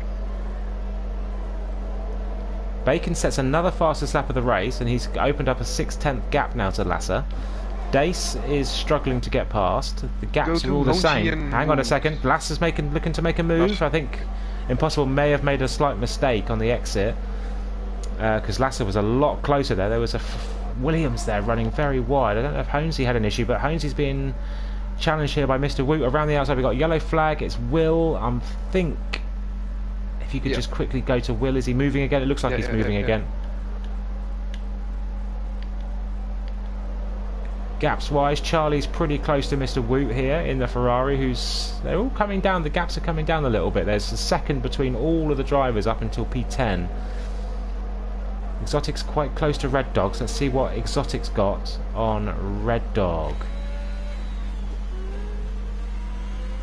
Bacon sets another fastest lap of the race, and he's opened up a 6/10 gap now to Lasser. Dace is struggling to get past. The gaps are all the same. Hang on a second. Lasser's looking to make a move. I think Impossible may have made a slight mistake on the exit because Lasser was a lot closer there. There was a Williams there running very wide. I don't know if Honesy had an issue, but Honesy's being challenged here by Mr. Woot. Around the outside we've got yellow flag. It's Will. I think if you could just quickly go to Will. Is he moving again? It looks like he's moving again. Gaps wise, Charlie's pretty close to Mr. Woot here in the Ferrari, they're all coming down. The gaps are coming down a little bit. There's a second between all of the drivers up until P10. Exotic's quite close to Red Dog, so let's see what Exotic's got on Red Dog.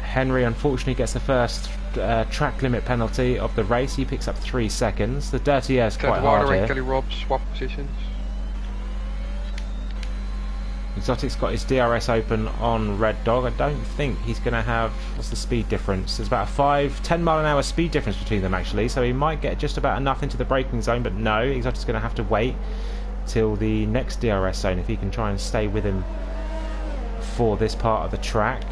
Henry unfortunately gets the first track limit penalty of the race. He picks up 3 seconds. The dirty air's quite hard here. Kelly Rob swap positions. Exotic's got his DRS open on Red Dog. I don't think he's going to have... What's the speed difference? There's about a 10 mile an hour speed difference between them, actually. So he might get just about enough into the braking zone, but no, Exotic's going to have to wait till the next DRS zone if he can try and stay with him for this part of the track.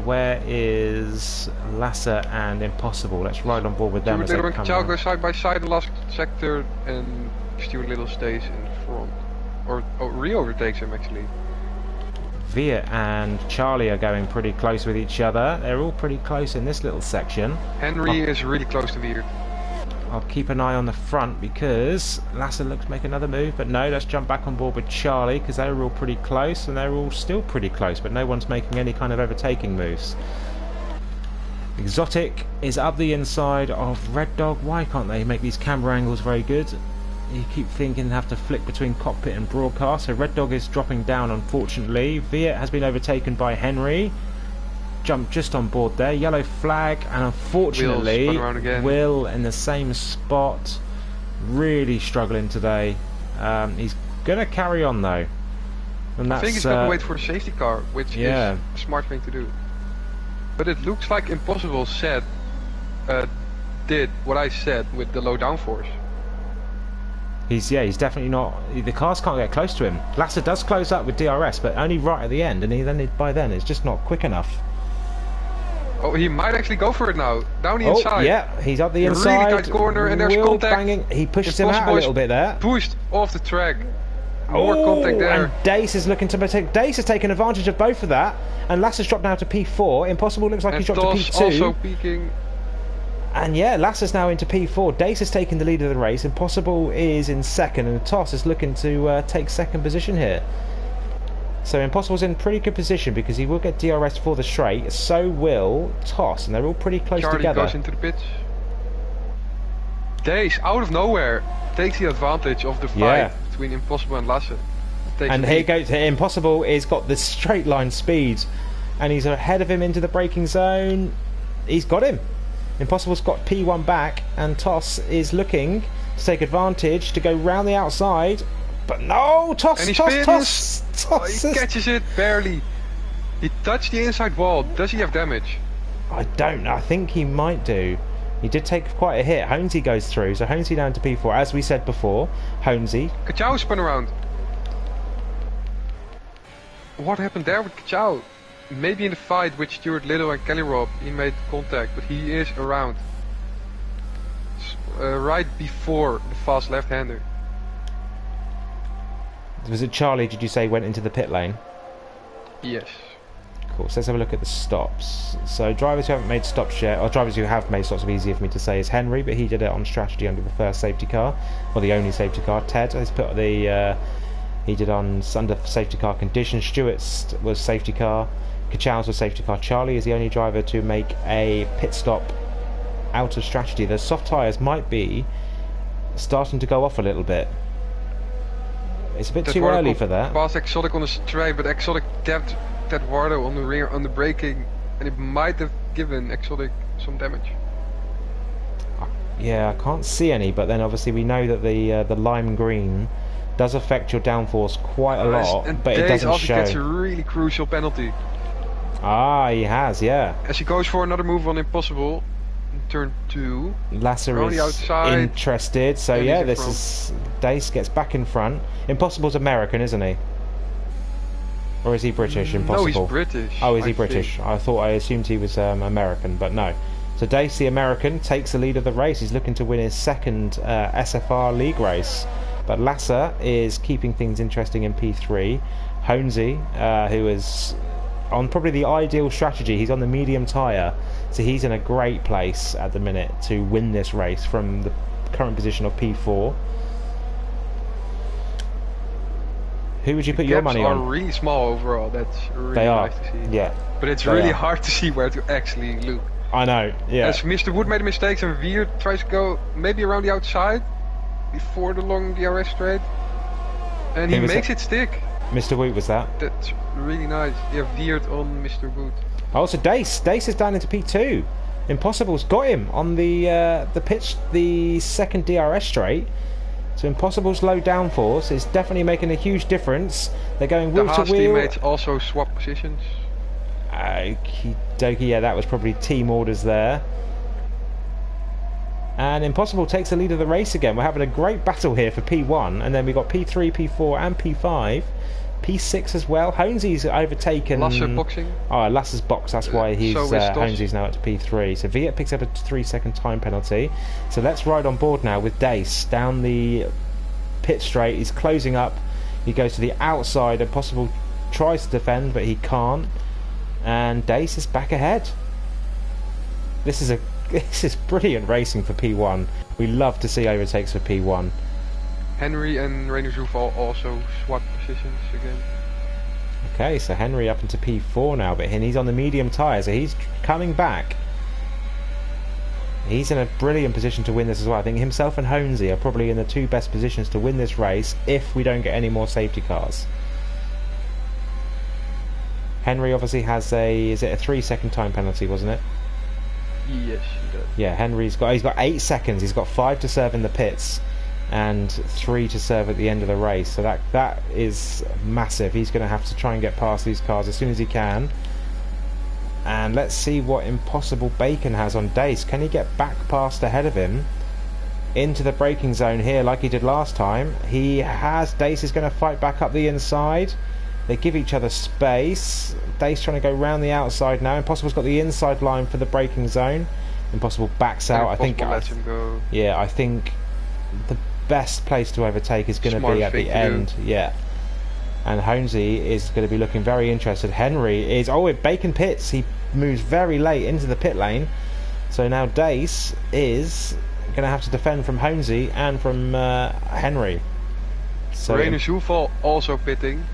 Where is Lasser and Impossible? Let's ride on board with them as they Stuart come Little and round. Kachao go side by side in the last sector, and Stuart Little stays in front. Or re-overtakes him, actually. Viet and Charlie are going pretty close with each other. They're all pretty close in this little section. Henry is really close to Viet. I'll keep an eye on the front because Lasser looks to make another move, but no, let's jump back on board with Charlie because they're all pretty close and they're all still pretty close, but no one's making any kind of overtaking moves. Exotic is up the inside of Red Dog. Why can't they make these camera angles very good? You keep thinking they have to flick between cockpit and broadcast, so Red Dog is dropping down unfortunately. Viet has been overtaken by Henry. Jumped just on board there, yellow flag, and unfortunately Will in the same spot, really struggling today. He's going to carry on though, and that's, I think he's going to wait for the safety car, which is a smart thing to do. But it looks like Impossible did what I said with the low downforce. He's definitely not. The cars can't get close to him. Lasser does close up with DRS, but only right at the end, and by then it's just not quick enough. Oh, he might actually go for it now. Down the inside. Yeah, he's up the inside. Really tight corner, and there's contact. Banging. He pushes him out a little bit there. Pushed off the track. More contact there. And Dace is looking to take. Dace has taken advantage of both of that, and Lasser's dropped down to P4. Impossible looks like he's dropped to P2. Also peaking. And yeah, Lasser's now into P4. Dace has taken the lead of the race. Impossible is in second, and Toss is looking to take second position here. So Impossible's in pretty good position because he will get DRS for the straight. So will Toss, and they're all pretty close Charlie together. Goes into the pits. Dace, out of nowhere, takes the advantage of the fight between Impossible and Lasser. And here goes Impossible. Is got the straight line speed, and he's ahead of him into the braking zone. He's got him. Impossible's got P1 back, and Toss is looking to take advantage to go round the outside. But no, Toss! He catches it barely. He touched the inside wall. Does he have damage? I don't know. I think he might do. He did take quite a hit. Honesy goes through, so Honesy down to P4. As we said before, Honesy. Kachao spun around. What happened there with Kachao? Maybe in the fight with Stuart Little and Kelly Robb, he made contact, but he is around. Right before the fast left-hander. Was it Charlie, did you say, went into the pit lane? Yes. Cool, so let's have a look at the stops. So drivers who haven't made stops yet, or drivers who have made stops, are easier for me to say, is Henry, but he did it on strategy under the first safety car, or the only safety car. Ted has put the, he did on under safety car conditions. Stewart's was safety car. Kachao's was safety car. Charlie is the only driver to make a pit stop out of strategy. The soft tyres might be starting to go off a little bit. It's a bit too early for that. Past Exotic on the straight, but Exotic tapped Eduardo on the rear on the braking, and it might have given Exotic some damage. Yeah, I can't see any, but then obviously we know that the lime green does affect your downforce quite a lot, but it doesn't show. Gets a really crucial penalty. Ah, he has, yeah. As he goes for another move on Impossible, in turn 2. Lasser is outside, interested, so yeah, this is... Dace gets back in front. Impossible's American, isn't he? Or is he British, Impossible? No, he's British. Oh, is he British? I assumed he was American, but no. So Dace, the American, takes the lead of the race. He's looking to win his second SFR league race. But Lasser is keeping things interesting in P3. Honesy, who is on probably the ideal strategy. He's on the medium tyre, so he's in a great place at the minute to win this race from the current position of P4. Who would you put your money on? The gaps are really small overall. That's really nice to see. Yeah. But it's really hard to see where to actually look. I know, yeah. As Mr. Wood made mistakes and Veer tries to go maybe around the outside before the long DRS straight. And he makes it stick. Mr. Wood was that? That's really nice. You have veered on Mr. Wood. Oh, so Dace is down into P2. Impossible's got him on the pitch, the second DRS straight. So Impossible's low downforce is definitely making a huge difference. They're going The wheel to Haas wheel. teammates also swap positions. Okie dokie, yeah, that was probably team orders there. And Impossible takes the lead of the race again. We're having a great battle here for P1, and then we've got P3, P4 and P5. P6 as well. Honesy's overtaken... Lasse boxing. Oh, Lasse's box, that's why he's So Honesy's now up to P3. So Viet picks up a 3-second time penalty. So let's ride on board now with Dace down the pit straight. He's closing up. He goes to the outside. Impossible tries to defend, but he can't. And Dace is back ahead. This is brilliant racing for P1. We love to see overtakes for P1. Henry and Rainer Zouval also swap positions again. Okay, so Henry up into P4 now, but he's on the medium tyre, so he's coming back. He's in a brilliant position to win this as well. I think himself and Honesy are probably in the two best positions to win this race if we don't get any more safety cars. Henry obviously has is it a 3-second time penalty, wasn't it? Yes, he does. Yeah, he's got 8 seconds. He's got 5 to serve in the pits and 3 to serve at the end of the race. So that is massive. He's going to have to try and get past these cars as soon as he can. And let's see what Impossible Bacon has on Dace. Can he get back past ahead of him into the braking zone here like he did last time? He has. Dace is going to fight back up the inside. They give each other space. Dace trying to go round the outside now. Impossible's got the inside line for the braking zone. Impossible backs out. I think lets him go. Yeah, I think the best place to overtake is going to be at the end. Yeah. And Honesy is going to be looking very interested. Henry is... Oh, Bacon pits. He moves very late into the pit lane. So now Dace is going to have to defend from Honesy and from Henry. So Rainer Zouval also pitting.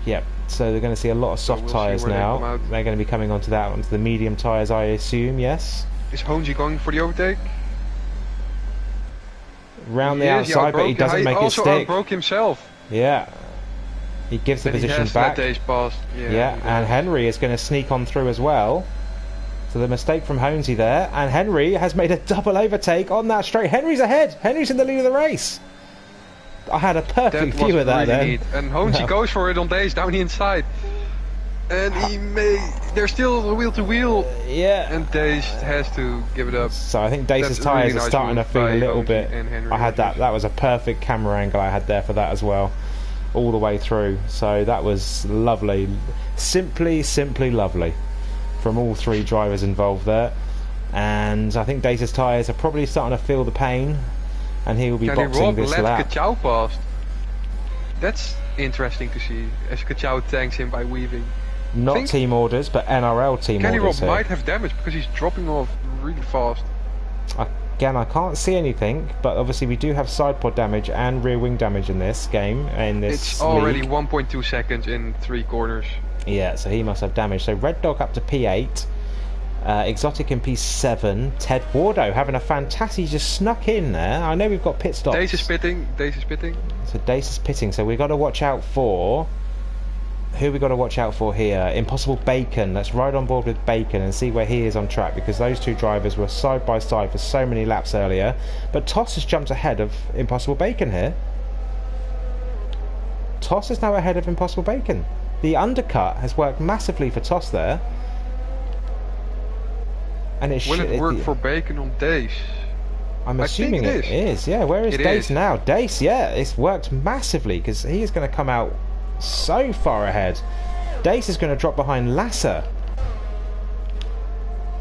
Yep. So they're going to see a lot of soft tyres now. They're going to be coming onto the medium tyres, I assume. Yes. Is Honesy going for the overtake? Round the outside, but he doesn't make it stick. He also broke himself. Yeah. He gives the position back. Yeah, and Henry is going to sneak on through as well. So the mistake from Honesy there, and Henry has made a double overtake on that straight. Henry's ahead. Henry's in the lead of the race. I had a perfect view of that then. And Honesy goes for it on Dace down the inside. And they're still wheel to wheel. Yeah. And Dace has to give it up. So I think Dace's tyres are starting to feel a little bit. I had that was a perfect camera angle I had there for that as well. All the way through. So that was lovely. Simply lovely. From all three drivers involved there. And I think Dace's tyres are probably starting to feel the pain. And he will be boxing this lap. Let Kachau past. That's interesting to see, as Kachau tanks him by weaving. Not team orders, but NRL team Kenny orders. Robb might have damage because he's dropping off really fast. Again, I can't see anything, but obviously we do have side pod damage and rear wing damage in this game. It's already 1.2 seconds in 3 corners. Yeah, so he must have damage. So Red Dog up to P8. Exotic in P7. Ted Wardo having a fantastic... He just snuck in there. I know we've got pit stops. Dace is pitting. So Dace is pitting. So we've got to watch out for... Who we got to watch out for here? Impossible Bacon. Let's ride on board with Bacon and see where he is on track, because those two drivers were side by side for so many laps earlier. But Toss has jumped ahead of Impossible Bacon here. Toss is now ahead of Impossible Bacon. The undercut has worked massively for Toss there. And Will it work for Bacon on Dace? I'm assuming it is. Yeah, where is Dace now? Dace, yeah, it's worked massively, because he is going to come out so far ahead. Dace is going to drop behind Lasser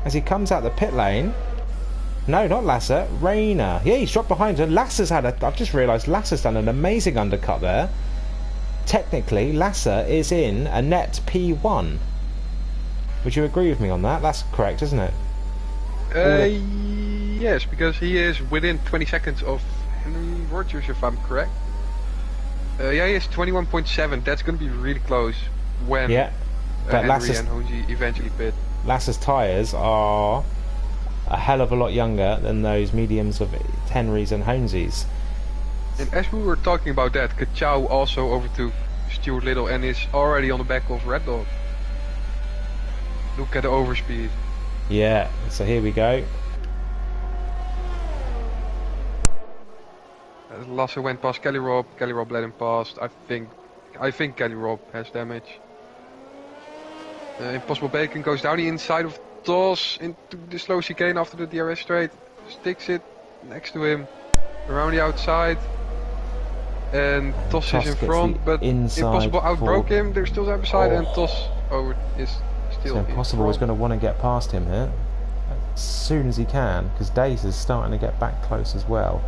as he comes out the pit lane. No, not Lasser, Rainer. Yeah, he's dropped behind her. Lasser's had I've just realised Lasser's done an amazing undercut there. Technically, Lasser is in a net P1. Would you agree with me on that? That's correct, isn't it? Yes, because he is within 20 seconds of Henry Rogers, if I'm correct. Yeah, he is 21.7. That's going to be really close when but Henry and Honesy eventually pit. Lasser's tyres are a hell of a lot younger than those mediums of Henry's and Honesy's. And as we were talking about that, Kachau also overtook Stuart Little and is already on the back of Red Dog. Look at the overspeed. Yeah, so here we go. Lasse went past Kelly Rob let him past. I think Kelly Rob has damage. Impossible Bacon goes down the inside of Toss into the slow chicane after the DRS straight. Sticks it next to him. Around the outside. And Toss is in front, but Impossible outbroke him. They're still side by side, and Toss is still so Impossible is going to want to get past him here as soon as he can, because Dace is starting to get back close as well.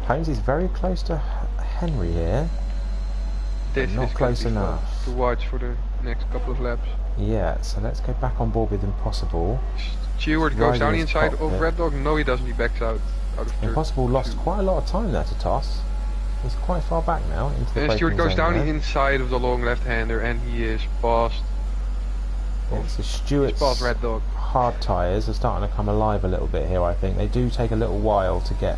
Holmes is very close to Henry here. This not is close enough to watch for the next couple of laps. Yeah, so let's go back on board with Impossible. Stewart goes down the inside of Red Dog. No, he doesn't. He backs out of turn. Impossible lost quite a lot of time there to Toss. He's quite far back now into the braking Stewart goes down there. the inside of the long left-hander, and he is past. Yeah, so Stewart's past Red Dog. hard tyres are starting to come alive a little bit here. I think they do take a little while to get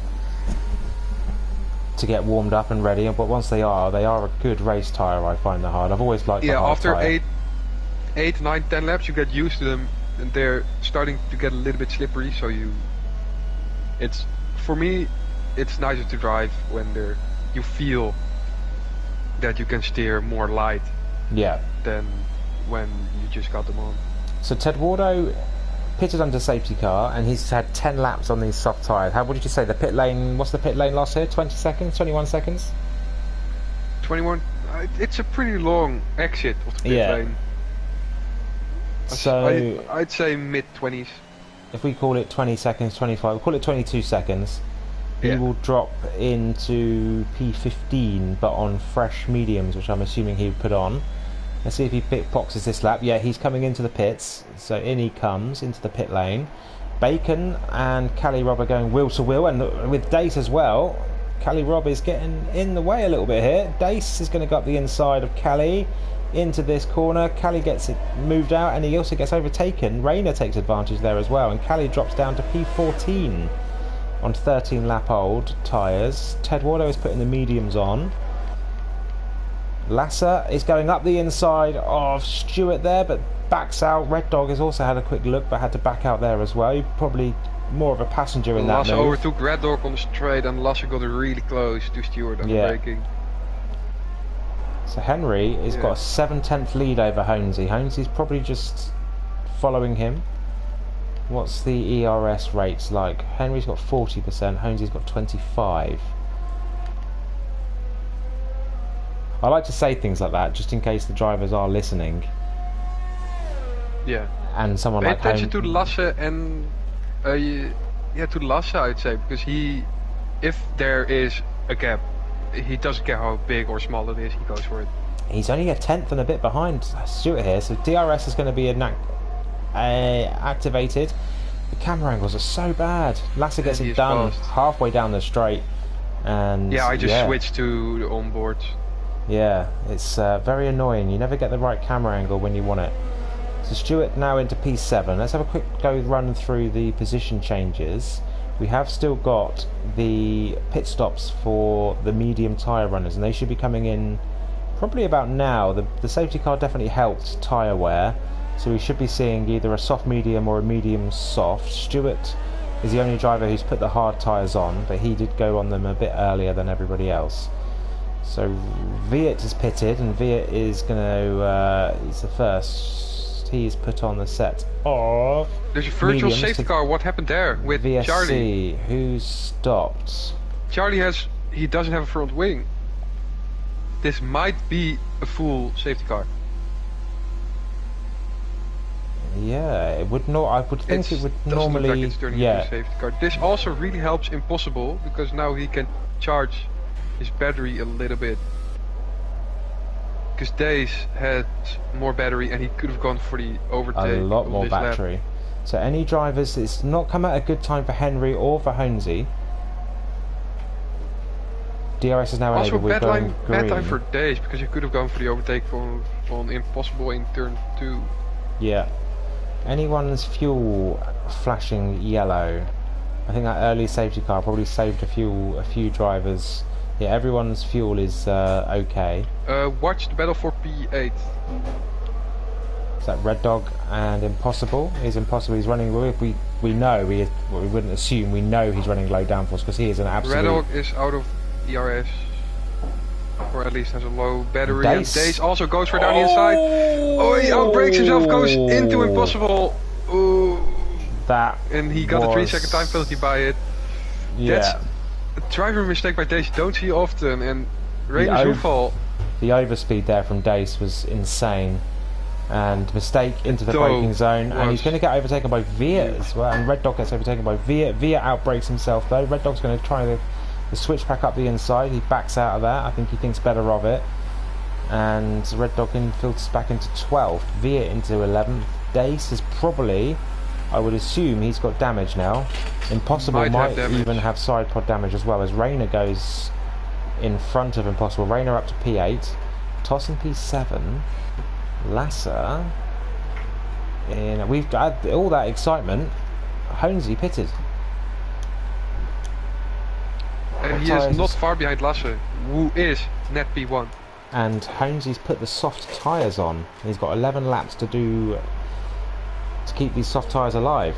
warmed up and ready, but once they are a good race tyre. I find the hard. I've always liked the hard after tyre. 8, 9, 10 laps, you get used to them, and they're starting to get a little bit slippery. So for me, it's nicer to drive when you feel that you can steer more light. Yeah. Than when you just got them on. So Ted Wardo pitted under safety car, and he's had 10 laps on these soft tyres. What did you say? The pit lane? What's the pit lane loss here? 20 seconds? 21 seconds? 21. It's a pretty long exit of the pit lane. So I'd say mid-20s. If we call it 20 seconds, 25, we'll call it 22 seconds. He will drop into P15, but on fresh mediums, which I'm assuming he would put on. Let's see if he boxes this lap. Yeah, he's coming into the pits, so in he comes into the pit lane. Bacon and Cali Rob are going wheel to wheel, and with Dace as well. Cali Rob is getting in the way a little bit here. Dace is going to go up the inside of Cali into this corner. Cali gets it moved out, and he also gets overtaken. Rayner takes advantage there as well, and Cali drops down to P14 on 13 lap old tyres. Ted Wardo is putting the mediums on. Lasser is going up the inside of Stewart there, but backs out. Red Dog has also had a quick look, but had to back out there as well. He's probably more of a passenger in that move. Lasser overtook Red Dog on the straight, and Lasser got really close to Stewart on the braking. So Henry has got a 7/10 lead over Holmesy. Holmesy's probably just following him. What's the ERS rates like? Henry's got 40%, Holmesy's got 25%. I like to say things like that just in case the drivers are listening. Yeah. And someone Pay like attention to Lasse and to Lasse, I'd say, because if there is a gap, he doesn't care how big or small it is, he goes for it. He's only a tenth and a bit behind Stewart here, so DRS is going to be activated. The camera angles are so bad. Lasse gets it done halfway down the straight, and I just switched to the onboards. Yeah, it's very annoying. You never get the right camera angle when you want it. So Stewart now into P7. Let's have a quick run through the position changes. We have still got the pit stops for the medium tyre runners, and they should be coming in probably about now. The safety car definitely helped tyre wear, so we should be seeing either a soft medium or a medium soft. Stewart is the only driver who's put the hard tyres on, but he did go on them a bit earlier than everybody else. So Viet is pitted, and Viet is going to, he's the first. He's put on the set of There's a virtual safety car. What happened there with VSC, Charlie? Who stopped? Charlie he doesn't have a front wing. This might be a full safety car. Yeah, it would not. I would think it would normally. Look like it's turning into a safety car. This also really helps Impossible, because now he can charge his battery a little bit. Because Dace had more battery and he could have gone for the overtake. A lot more battery. Lap. So any drivers, it's not come at a good time for Henry or for Holmesy. DRS is now also enabled. Bad time for Dace, because he could have gone for the overtake on Impossible in turn 2. Yeah. Anyone's fuel flashing yellow. I think that early safety car probably saved a few drivers. Yeah, everyone's fuel is okay. Watch the battle for P8. Is that Red Dog and Impossible? Is Impossible? He's running. We know we wouldn't assume. We know he's running low downforce because he is an absolute. Red Dog is out of ERS, or at least has a low battery. Dace. And Dace also goes for down the inside. Oh, he outbrakes himself, goes into Impossible. Ooh. And he got a 3-second time penalty by it. Yeah. That's a driver mistake by Dace. You don't see often, and Rainer's fall. The overspeed there from Dace was insane, and mistake into the braking zone, and he's going to get overtaken by Viet as well. And Red Dog gets overtaken by Viet. Viet outbrakes himself though. Red Dog's going to try the switch back up the inside. He backs out of that. I think he thinks better of it, and Red Dog filters back into 12th. Viet into 11th. Dace is probably, I would assume, he's got damage now. Impossible might even have side pod damage as well, as Rainer goes in front of Impossible. Rainer up to P8, Toss in P7, Lasser in. We've had all that excitement. Honesy pitted, and he is not far behind Lasser, who is net P1. And Honesy's put the soft tyres on. He's got 11 laps to do to keep these soft tyres alive.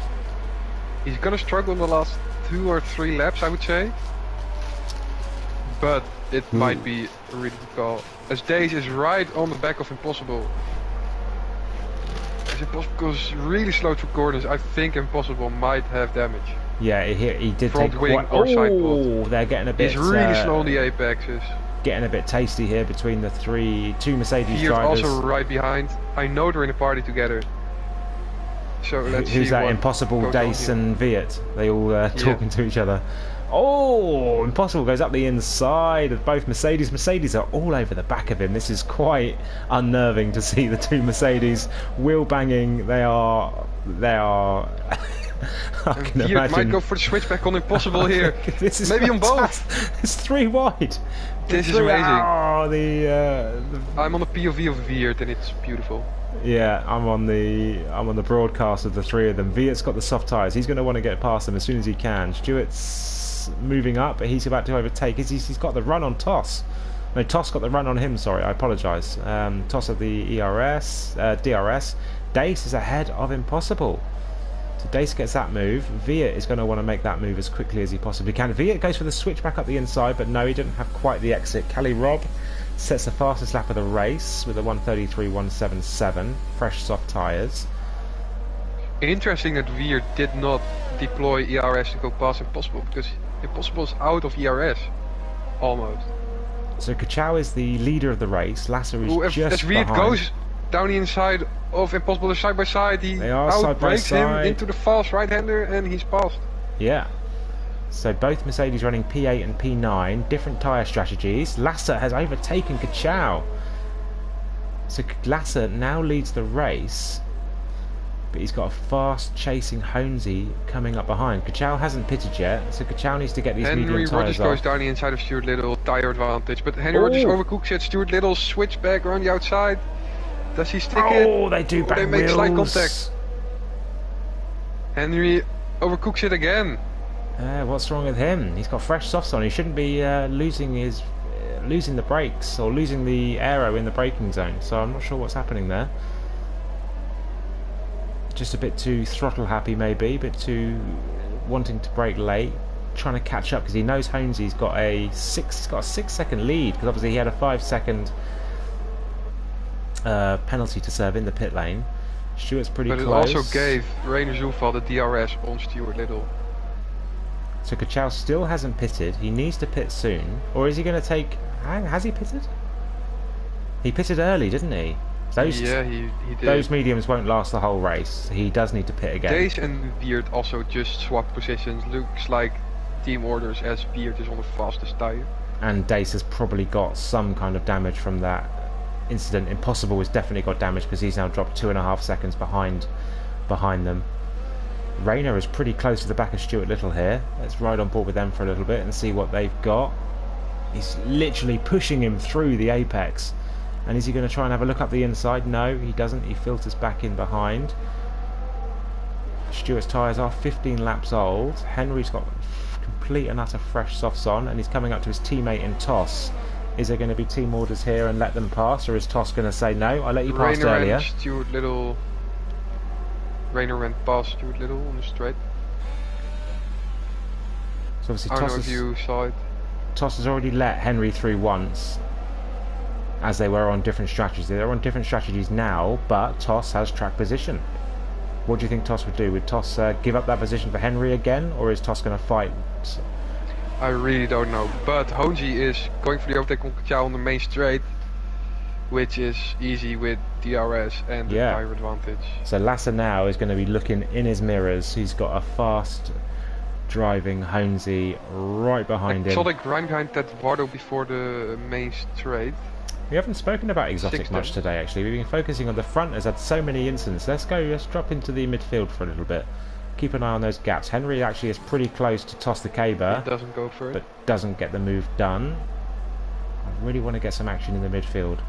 He's gonna struggle in the last 2 or 3 laps, I would say. But it might be a really good call. As Dace is right on the back of Impossible. As Impossible goes really slow through corners, I think Impossible might have damage. Yeah, he did front take wing or side pod. They're getting a bit. He's really slow on the apexes. Getting a bit tasty here between the two Mercedes Viet drivers. Also right behind. I know they're in a party together. So let's see. Who's that? Impossible, Dace and Viet. They all talking to each other. Oh, Impossible goes up the inside of both Mercedes. Mercedes are all over the back of him. This is quite unnerving to see the two Mercedes wheel banging. They are. I can imagine. Might go for the switchback on Impossible here. This is maybe fantastic. On both. It's 3 wide. This is amazing. Oh, I'm on the POV of Viet and it's beautiful. Yeah, I'm on the broadcast of the three of them. Viet's got the soft tyres. He's going to want to get past them as soon as he can. Stewart's moving up, but he's about to overtake. He's got the run on Toss. No, Toss got the run on him. Sorry, I apologise. Toss at the DRS. Dace is ahead of Impossible. So Dace gets that move. Viet is going to want to make that move as quickly as he possibly can. Viet goes for the switch back up the inside, but no, he didn't have quite the exit. Cali Rob sets the fastest lap of the race with a 1:33.177. Fresh soft tyres. Interesting that Viet did not deploy ERS to go past Impossible, because Impossible is out of ERS. Almost. So Kachau is the leader of the race. Lasser is just Viet behind. Goes down the inside of Impossible side by side. He outbrakes him into the fast right-hander and he's passed. Yeah. So both Mercedes running P8 and P9, different tyre strategies. Lasser has overtaken Kachau. So Lasser now leads the race, but he's got a fast chasing Honesy coming up behind. Kachau hasn't pitted yet, so Kachau needs to get these medium tyres off. Henry Rogers goes down the inside of Stuart Little, tyre advantage, but Henry Rogers overcooks it. Stuart Little switch back around the outside. Does he stick it? Oh, they do back They wheels. make slight contact. Henry overcooks it again. What's wrong with him? He's got fresh softs on. He shouldn't be losing the brakes or losing the aero in the braking zone. So I'm not sure what's happening there. Just a bit too throttle happy, maybe, a bit too wanting to brake late, trying to catch up because he knows Honesy's got a 6-second lead, because obviously he had a 5-second penalty to serve in the pit lane. Stewart's pretty close. But it also gave Rainer Zufall the DRS on Stuart Little. So Kachau still hasn't pitted. He needs to pit soon. Or is he going to take... Has he pitted? He pitted early, didn't he? Yeah, he did. Those mediums won't last the whole race. He does need to pit again. Dace and Viet also just swapped positions. Looks like team orders, as Viet is on the fastest tyre. And Dace has probably got some kind of damage from that incident. Impossible has definitely got damage because he's now dropped 2.5 seconds behind them. Rainer is pretty close to the back of Stuart Little here. Let's ride on board with them for a little bit and see what they've got. He's literally pushing him through the apex. And is he going to try and have a look up the inside? No, he doesn't. He filters back in behind. Stuart's tyres are 15 laps old. Henry's got complete and utter fresh softs on, and he's coming up to his teammate in Toss. Is there going to be team orders here and let them pass, or is Toss going to say no? I let you pass Rainer earlier. and Stuart Little. Rainer went past Stuart Little on the straight. So obviously I don't know if you saw it. Toss has already let Henry through once, as they were on different strategies. They're on different strategies now, but Toss has track position. What do you think Toss would do? Would Toss give up that position for Henry again, or is Toss going to fight? I really don't know. But Honji is going for the overtake on Katia on the main straight, which is easy with DRS and the tire advantage. So Lasser now is going to be looking in his mirrors. He's got a fast driving Honji right behind him. Exotic right behind that Eduardo before the main straight. We haven't spoken about Exotic much today, actually. We've been focusing on the front. Has had so many incidents. Let's drop into the midfield for a little bit. Keep an eye on those gaps. Henry actually is pretty close to toss the caber. He doesn't go for it. But doesn't get the move done. I really want to get some action in the midfield.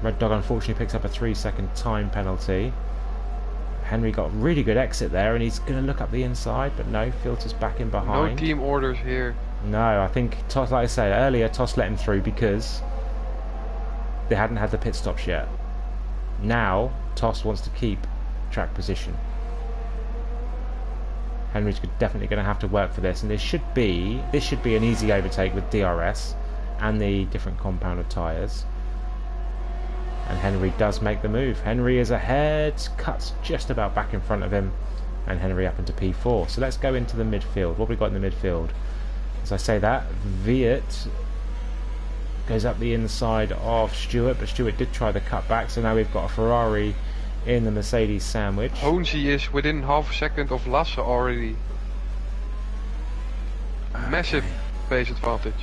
Red Dog unfortunately picks up a 3-second time penalty. Henry got a really good exit there, and he's going to look up the inside, but no, filters back in behind. No team orders here. No, I think Toss, like I said earlier, Toss let him through because they hadn't had the pit stops yet. Now Toss wants to keep track position. Henry's definitely going to have to work for this, and this should be an easy overtake with DRS and the different compound of tyres. And Henry does make the move. Henry is ahead, cuts just about back in front of him, and Henry up into P4. So let's go into the midfield. What have we got in the midfield? As I say that, Viet goes up the inside of Stewart, but Stewart did try the cutback, so now we've got a Ferrari in the Mercedes sandwich. Honji is within half a second of Lasse already. Massive pace advantage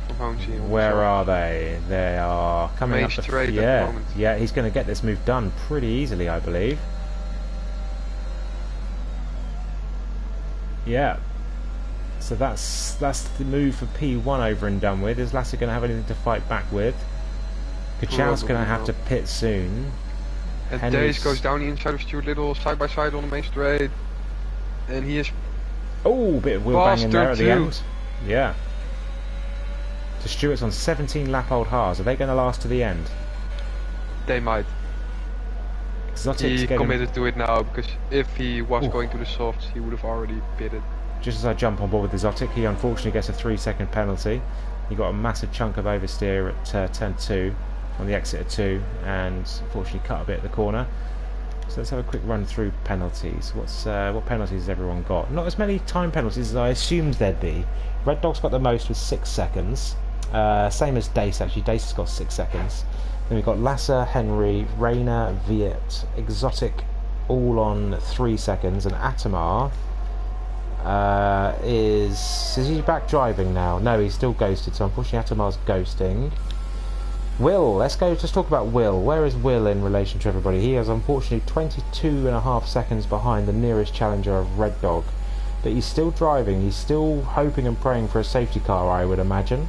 from Honji. Where are they? They are coming up the straight at the moment. Yeah, he's going to get this move done pretty easily, I believe. Yeah. So that's the move for P1 over and done with. Is Lasse going to have anything to fight back with? Kachal's going to have to pit soon. And Days goes down the inside of Stuart Little, side by side on the main straight. And he is... Oh, bit of wheel banging there at the end. Yeah. So Stewart's on 17 lap old Haas. Are they going to last to the end? They might. Exotic's he committed to it now, because if he was going to the softs, he would have already pitted. Just as I jump on board with Exotic, he unfortunately gets a 3-second penalty. He got a massive chunk of oversteer at turn 2 on the exit of 2, and unfortunately cut a bit at the corner. So let's have a quick run through penalties. What penalties has everyone got? Not as many time penalties as I assumed there'd be. Red Dog's got the most with 6 seconds. Same as Dace, actually. Dace has got 6 seconds. Then we've got Lasser, Henry, Rainer, Viet, Exotic, all on 3 seconds, and Atamar is he back driving now? No, he's still ghosted, so unfortunately Atamar's ghosting. Will, let's talk about Will. Where is Will in relation to everybody? He is unfortunately 22.5 seconds behind the nearest challenger of Red Dog, but he's still driving. He's still hoping and praying for a safety car, I would imagine.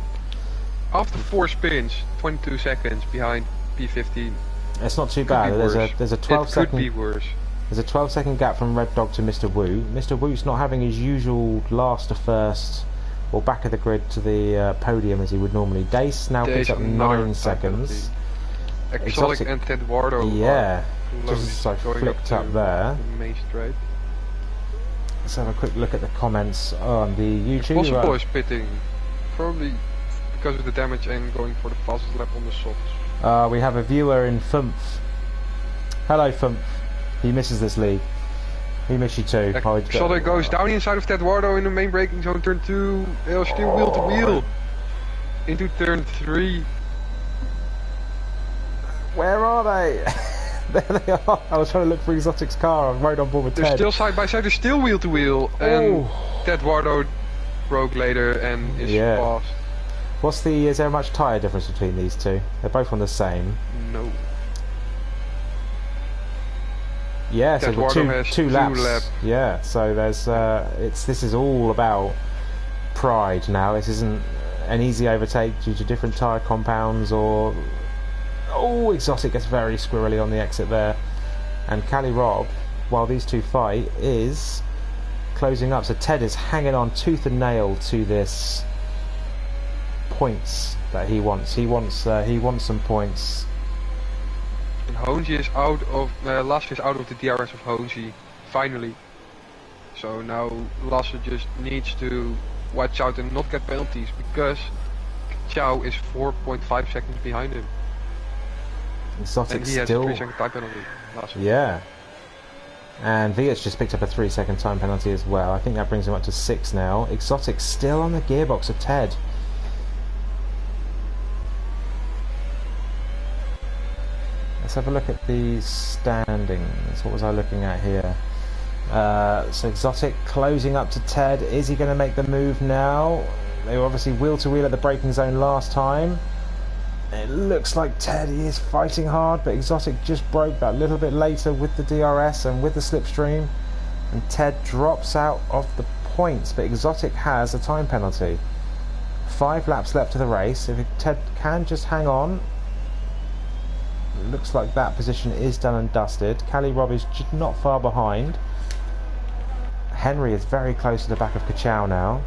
After 4 spins, 22 seconds behind P15. It's not too bad. There's a 12 second. Could be worse. There's a 12-second gap from Red Dog to Mr. Wu. Mr. Wu's not having his usual last to first or back of the grid to the podium as he would normally. Dace now picks up 9 seconds. Exotic and Eduardo. Yeah, just as I flicked up there. The main straight. Let's have a quick look at the comments on the YouTube. Possible is pitting, probably because of the damage and going for the fastest lap on the softs. We have a viewer in Fumph. Hello Fumph. He misses this lead. He misses you too. Exotic goes down the inside of Eduardo in the main braking zone, turn 2, they'll still wheel to wheel. Into turn 3. Where are they? There they are. I was trying to look for Exotic's car. I'm right on board with Ted. They're still side by side, they're still wheel to wheel. And Eduardo broke later and is fast. Is there much tyre difference between these two? They're both on the same. No. Yeah, so two laps. Yeah, so there's this is all about pride now. This isn't an easy overtake due to different tyre compounds or... Oh, Exotic gets very squirrely on the exit there. And Cali Rob, while these two fight, is closing up. So Ted is hanging on tooth and nail to this points that he wants. He wants some points. And Honesy is out of Lasse is out of the DRS of Honesy, finally. So now Lasse just needs to watch out and not get penalties, because Chow is 4.5 seconds behind him. Exotic and he has still... a 3-second time penalty. Lasse. Yeah. And Viet's just picked up a 3-second time penalty as well. I think that brings him up to 6 now. Exotic still on the gearbox of Ted. Let's have a look at the standings. What was I looking at here? So Exotic closing up to Ted. Is he going to make the move now? They were obviously wheel to wheel at the braking zone last time. It looks like Ted is fighting hard, but Exotic just broke that little bit later with the DRS and with the slipstream, and Ted drops out of the points, but Exotic has a time penalty. 5 laps left to the race. If Ted can just hang on, it looks like that position is done and dusted. Cali Rob is just not far behind. Henry is very close to the back of Kachow now.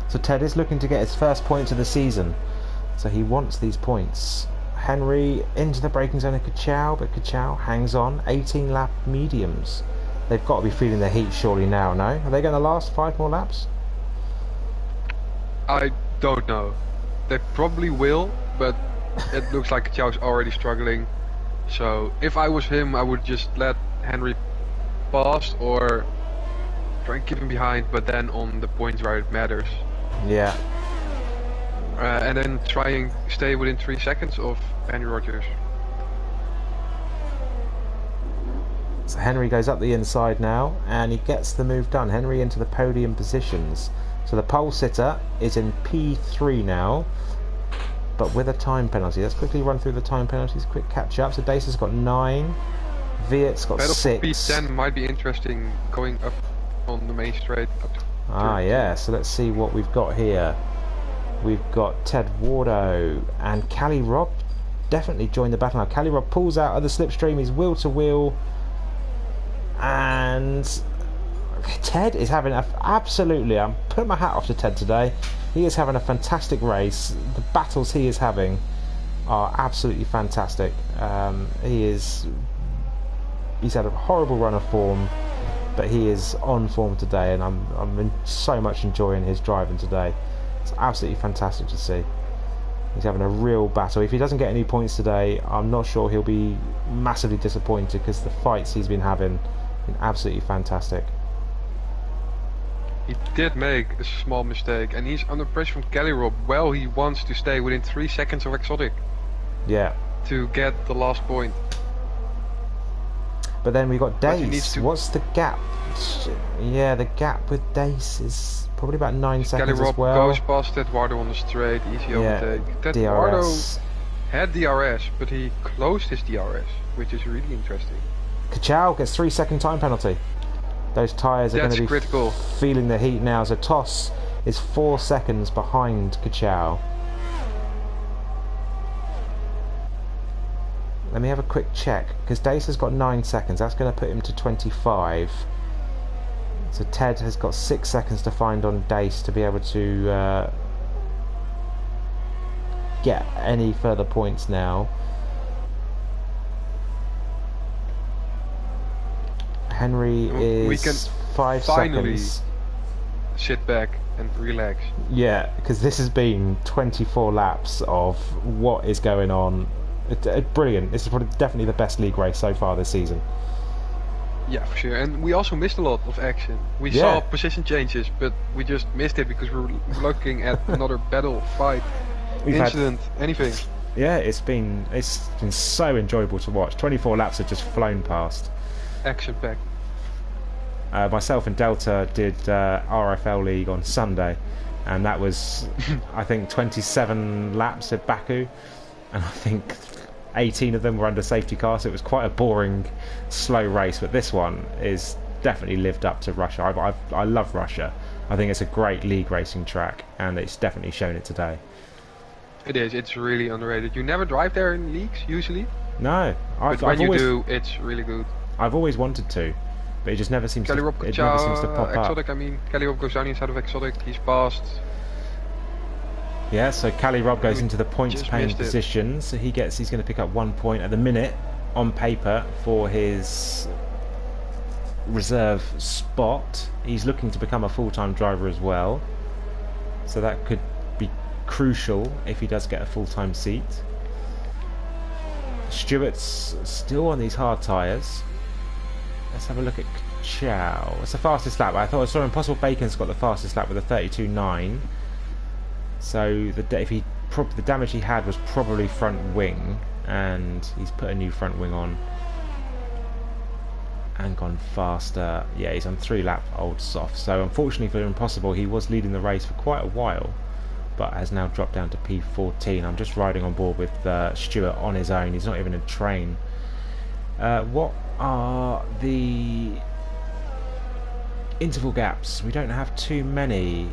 So Ted is looking to get his first points of the season. So he wants these points. Henry into the braking zone of Kachow, but Kachow hangs on. 18 lap mediums. They've got to be feeling the heat surely now, no? Are they going to last 5 more laps? I don't know. They probably will, but it looks like Kachow's already struggling. So if I was him, I would just let Henry pass or try and keep him behind, but then on the points where it matters. Yeah. And then try and stay within 3 seconds of Henry Rogers. So Henry goes up the inside now, and he gets the move done. Henry into the podium positions. So the pole sitter is in P3 now, but with a time penalty. Let's quickly run through the time penalties, quick catch up. So Dace's got 9, Viet's got Battle 6. for P10 might be interesting going up on the main straight. Yeah, so let's see what we've got here. We've got Ted Wardo and Cali Rob definitely joined the battle now. Cali Rob pulls out of the slipstream, he's wheel to wheel, and Ted is having absolutely, I'm putting my hat off to Ted today. He is having a fantastic race. The battles he is having are absolutely fantastic. He's had a horrible run of form, but he is on form today, and I'm so much enjoying his driving today. It's absolutely fantastic to see. He's having a real battle. If he doesn't get any points today, I'm not sure he'll be massively disappointed, because the fights he's been having have been absolutely fantastic. He did make a small mistake, and he's under pressure from Cali Rob. Well, he wants to stay within 3 seconds of Exotic. Yeah. To get the last point. But then we got Dace. What's the gap? Yeah, the gap with Dace is probably about 9 seconds as well. Cali Rob goes past Eduardo on the straight, easy overtake. Eduardo had DRS, but he closed his DRS, which is really interesting. Kachow gets 3-second time penalty. Those tyres are going to be critical. Feeling the heat now. So Toss is 4 seconds behind Kachow. Let me have a quick check, because Dace has got 9 seconds. That's going to put him to 25. So Ted has got 6 seconds to find on Dace to be able to get any further points now. Henry is we can 5 finally seconds. Sit back and relax. Yeah, because this has been 24 laps of what is going on. Brilliant. This is probably definitely the best league race so far this season. Yeah, for sure. And we also missed a lot of action. We saw position changes, but we just missed it because we were looking at another battle, fight, incident, anything. Yeah, it's been so enjoyable to watch. 24 laps have just flown past. Action packed. Myself and Delta did RFL League on Sunday, and that was I think 27 laps at Baku, and I think 18 of them were under safety car, so it was quite a boring, slow race. But this one is definitely lived up to Russia. I love Russia. I think it's a great league racing track, and it's definitely shown it today. It is. It's really underrated. You never drive there in leagues usually. No, but when you do, it's really good. I've always wanted to, but it just never seems to pop up. Exotic, I mean, Cali Rob goes down inside of Exotic. He's passed Yeah, so Cali Rob goes into the points Just paying missed it. position, so he's going to pick up 1 point at the minute on paper for his reserve spot. He's looking to become a full-time driver as well, so that could be crucial if he does get a full-time seat. Stewart's still on these hard tyres. Let's have a look at Chow. It's the fastest lap. I thought I saw Impossible Bacon's got the fastest lap with a 32.9. So the damage he had was probably front wing, and he's put a new front wing on and gone faster. Yeah, he's on 3 lap old soft. So unfortunately for Impossible, he was leading the race for quite a while, but has now dropped down to P14. I'm just riding on board with Stewart on his own. He's not even in a train. What are the interval gaps? We don't have too many.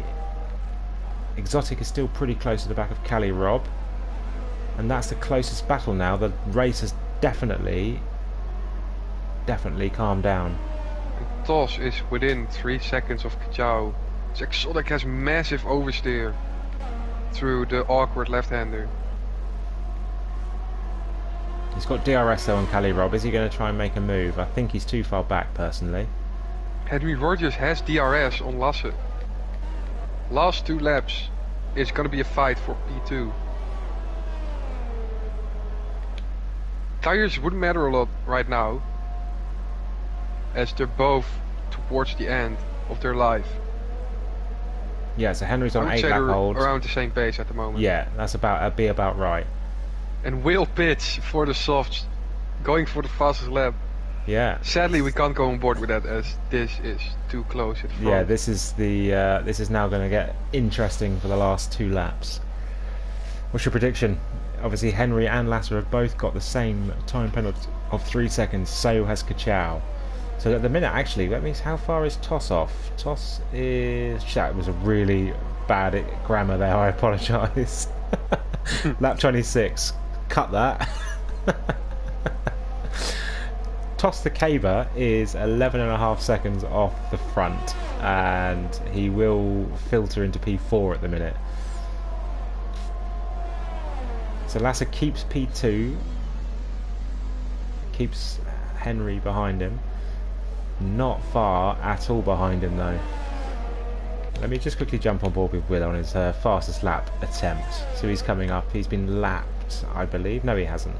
Exotic is still pretty close to the back of Cali Rob, and that's the closest battle now. The race has definitely calmed down. Toss is within 3 seconds of Kachao. Exotic has massive oversteer through the awkward left-hander. He's got DRS though on Cali Rob. Is he going to try and make a move? I think he's too far back personally. Henry Rogers has DRS on Lasse. Last 2 laps, it's going to be a fight for P2. Tires wouldn't matter a lot right now, as they're both towards the end of their life. Yeah, so Henry's on I would 8 say lap they're hold. around the same pace at the moment. Yeah, that'd be about right. And Will Pitts for the softs, going for the fastest lap. Yeah. Sadly, we can't go on board with that, as this is too close at front. Yeah, this is now going to get interesting for the last 2 laps. What's your prediction? Obviously, Henry and Lasser have both got the same time penalty of 3 seconds. So has Kachao. So at the minute, actually, that means how far is Toss off? Toss is... That was a really bad grammar there. I apologise. Lap 26. Cut that. Toss the Caber is 11.5 seconds off the front, and he will filter into P4 at the minute. So Lasser keeps P2, keeps Henry behind him. Not far at all behind him though. Let me just quickly jump on board with Will on his fastest lap attempt. So he's coming up. He's been lapped, I believe. No, he hasn't.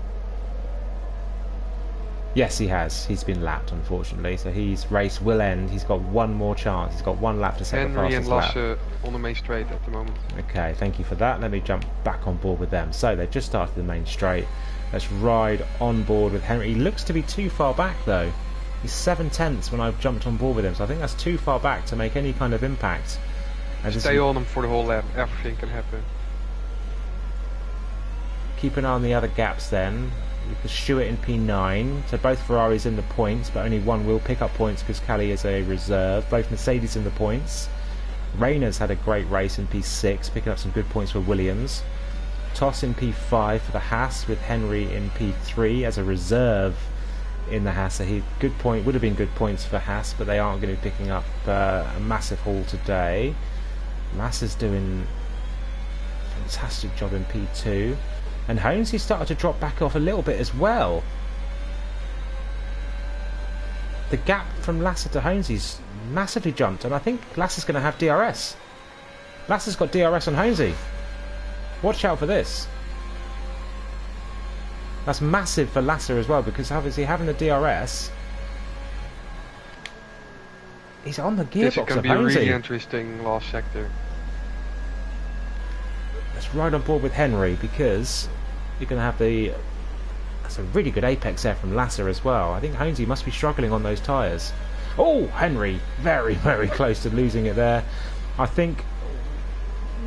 Yes, he has. He's been lapped, unfortunately. So his race will end. He's got 1 more chance. He's got 1 lap to set the Henry and fastest lap. Lasse on the main straight at the moment. Okay, thank you for that. Let me jump back on board with them. So they've just started the main straight. Let's ride on board with Henry. He looks to be too far back though. He's 7/10 when I've jumped on board with him, so I think that's too far back to make any kind of impact. Stay on him for the whole lap. Everything can happen. Keep an eye on the other gaps then. Because Stewart in P9, so both Ferraris in the points, but only one will pick up points because Cali is a reserve. Both Mercedes in the points. Rayner's had a great race in P6, picking up some good points for Williams. Toss in P5 for the Haas, with Henry in P3 as a reserve in the Haas. So would have been good points for Haas, but they aren't going to be picking up a massive haul today. Massa's doing a fantastic job in P2. And Holmes, he started to drop back off a little bit as well. The gap from Lasser to Holmes's massively jumped, and I think Lasser's going to have DRS. Lasser's got DRS on Holmesy. Watch out for this. That's massive for Lasser as well, because obviously having the DRS, he's on the gearbox This is going to of be a Holmesy. really interesting last sector. Let's ride on board with Henry, because you're going to have that's a really good apex there from Lasser as well. I think Holmesy must be struggling on those tyres. Oh, Henry, very, very close to losing it there. I think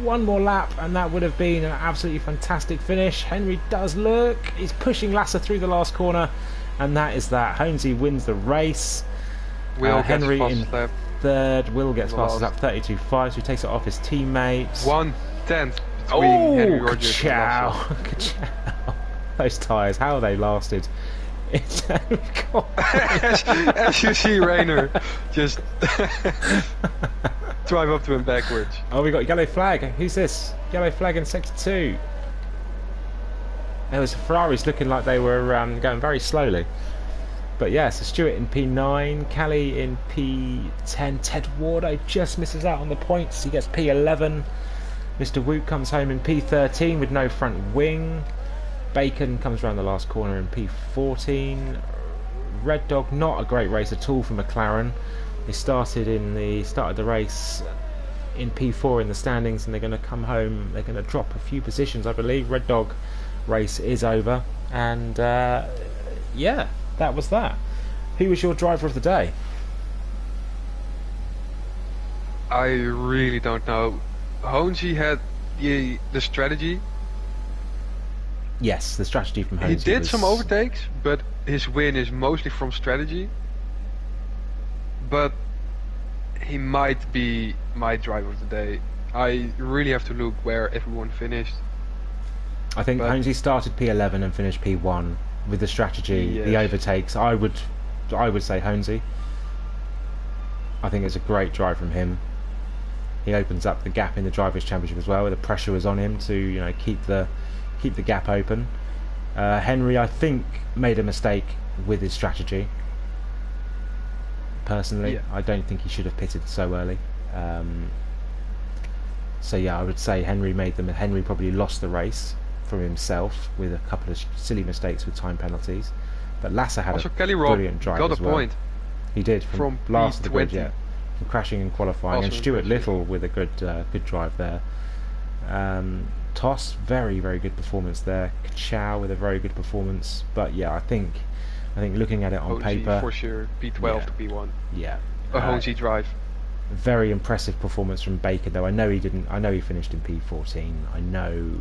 1 more lap and that would have been an absolutely fantastic finish. Henry does look. He's pushing Lasser through the last corner, and that is that. Holmesy wins the race. Will Henry gets in fast lap. third. Will gets fastest lap 32.5, so he takes it off his teammates. 1/10 between Henry Rogers and Lasse. Ka-chow. Those tyres, how they lasted. As you see Rayner just drive up to him backwards. Oh, we got yellow flag. Who's this? Yellow flag in sector 2. There was Ferraris looking like they were going very slowly. But yeah, so Stewart in P9, Callie in P10. Ted Wardo just misses out on the points. He gets P11. Mr. Woot comes home in P13 with no front wing. Bacon comes around the last corner in P14. Red Dog, not a great race at all for McLaren. They started the race in P4 in the standings, and they're going to come home. They're going to drop a few positions, I believe. Red Dog race is over, and yeah, that was that. Who was your driver of the day? I really don't know. Honesy had the strategy. Yes, the strategy from Honesy. He did some overtakes, but his win is mostly from strategy. But he might be my driver of the day. I really have to look where everyone finished. I think Honesy started P11 and finished P1 with the strategy, yes. The overtakes. I would say Honesy. I think it's a great drive from him. He opens up the gap in the Drivers' Championship as well. The pressure was on him to keep the gap open. Henry, I think, made a mistake with his strategy. Personally, I don't think he should have pitted so early. So yeah, I would say Henry probably lost the race from himself with a couple of silly mistakes with time penalties. But Lasser had a brilliant drive got as a well. point. He did from last of the grid, yeah, from crashing in qualifying. Also and Stuart impressive. Little with a good drive there. Toss, very good performance there. Chow with a very good performance. But yeah, I think looking at it on Honesy paper, for sure, P12 to P1. Yeah, A Honesy drive. very impressive performance from Baker, though. I know he finished in P14. I know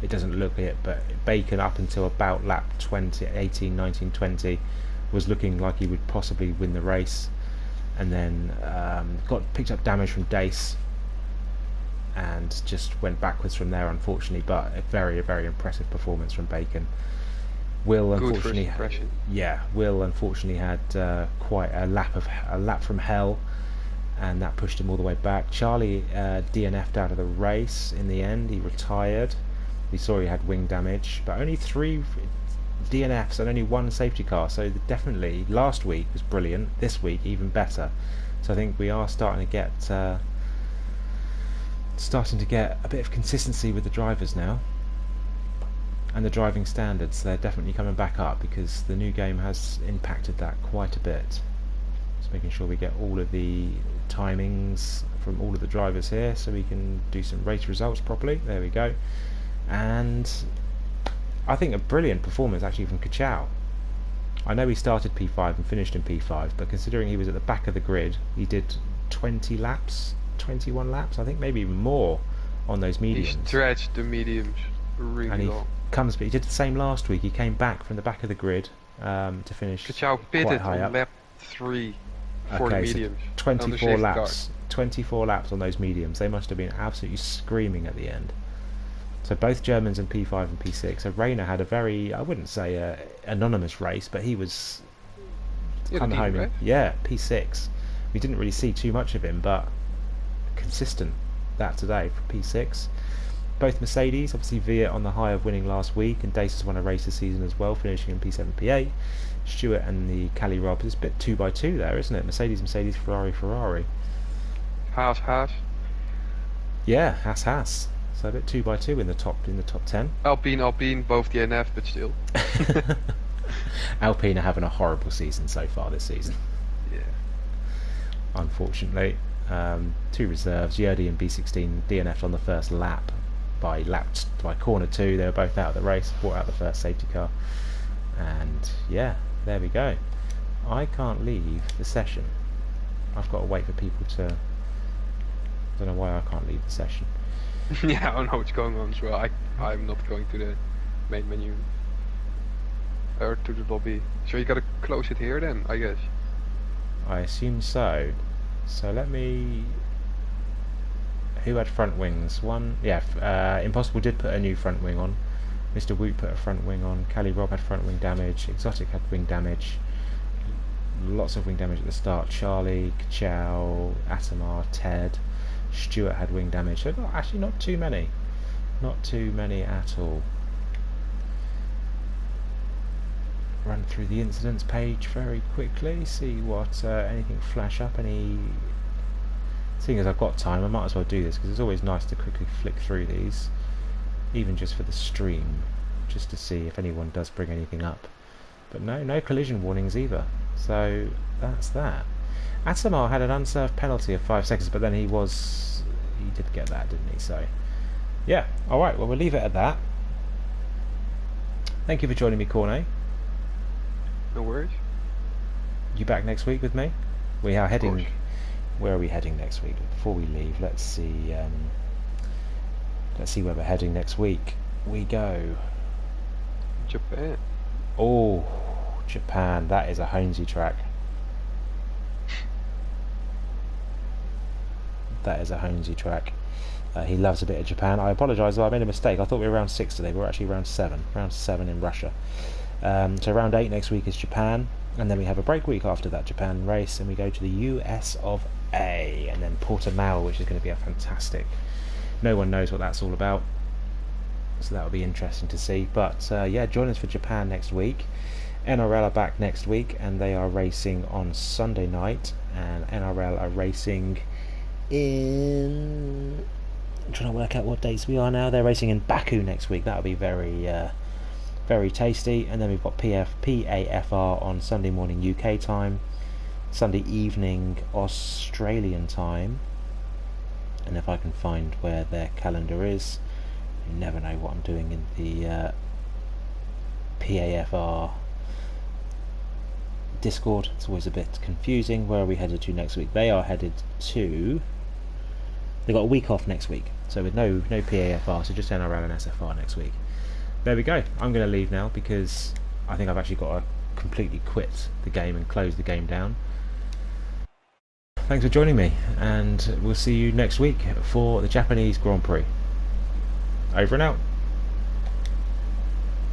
it doesn't look it, but Bacon up until about lap 20, 18, 19, 20 was looking like he would possibly win the race, and then picked up damage from Dace and just went backwards from there, unfortunately. But a very impressive performance from Bacon. Will unfortunately had quite a lap from hell, and that pushed him all the way back. Charlie DNF'd out of the race in the end. He retired. We saw he had wing damage, but only 3 DNFs and only 1 safety car. So definitely, last week was brilliant. This week even better. So I think we are starting to get a bit of consistency with the drivers now, and the driving standards. They're definitely coming back up because the new game has impacted that quite a bit. Just making sure we get all of the timings from all of the drivers here so we can do some race results properly. There we go. And I think a brilliant performance actually from Kachow. I know he started P5 and finished in P5, but considering he was at the back of the grid, he did 21 laps, I think, maybe even more on those mediums. He stretched the mediums really long. He did the same last week. He came back from the back of the grid to finish Kachow quite pitted high on up. lap 3 for the mediums. So 24 laps. 24 laps on those mediums. They must have been absolutely screaming at the end. So both Germans in P5 and P6. So Rayner had a very, I wouldn't say anonymous race, but he was coming home. Right? Yeah, P6. We didn't really see too much of him, but consistent that today for P6. Both Mercedes, obviously Viet on the high of winning last week, and Dace has won a race this season as well, finishing in P7, P8. Stewart and the Cali Rob, it's a bit 2x2 there, isn't it? Mercedes, Ferrari. Haas. Yeah, Haas. So a bit 2x2 in the top 10. Alpine, both DNF, but still. Alpine are having a horrible season so far this season. Yeah. Unfortunately, 2 reserves. Yerdy and B16 DNF'd on the first lap. By corner 2, they were both out of the race. Brought out the first safety car, and yeah, there we go. I can't leave the session. I've got to wait for people to. I don't know why I can't leave the session. Yeah, I don't know what's going on as well. I'm not going to the main menu or to the lobby. So you gotta close it here then, I guess. I assume so. So let me. Who had front wings? One, yeah. Impossible did put a new front wing on. Mr. Woot put a front wing on. Cali Rob had front wing damage. Exotic had wing damage. lots of wing damage at the start. Charlie, Chow, Atamar, Ted, Stuart had wing damage. So actually not too many. Not too many at all. Run through the incidents page very quickly, see what anything flash up, any... Seeing as I've got time, I might as well do this, because it's always nice to quickly flick through these, even just for the stream, just to see if anyone does bring anything up. But no collision warnings either, so that's that. Atamar had an unserved penalty of 5 seconds, but then he did get that, didn't he? So, yeah, alright, well we'll leave it at that. Thank you for joining me, Cornet. No worries. You back next week with me? We are heading... Where are we heading next week? Before we leave, let's see where we're heading next week. We go... Japan. Oh, Japan. That is a Honesy track. That is a Honesy track. He loves a bit of Japan. I apologise, I made a mistake. I thought we were round 6 today, but we're actually round 7. Round 7 in Russia. So round 8 next week is Japan, and then we have a break week after that Japan race, and we go to the US of A, and then Portimao, which is going to be a fantastic... No one knows what that's all about, so that will be interesting to see. But yeah, join us for Japan next week. NRL are back next week, and they are racing on Sunday night, and NRL are racing in... I'm trying to work out what dates we are now. They're racing in Baku next week. That'll be very tasty. And then we've got PAFR on Sunday morning UK time, Sunday evening Australian time, and if I can find where their calendar is, you never know what I'm doing in the PAFR Discord. It's always a bit confusing. Where are we headed to next week? They are headed to... They've got a week off next week, so with no PAFR, so just NRL and SFR next week. There we go. I'm going to leave now because I think I've actually got to completely quit the game and close the game down. Thanks for joining me, and we'll see you next week for the Japanese Grand Prix. Over and out.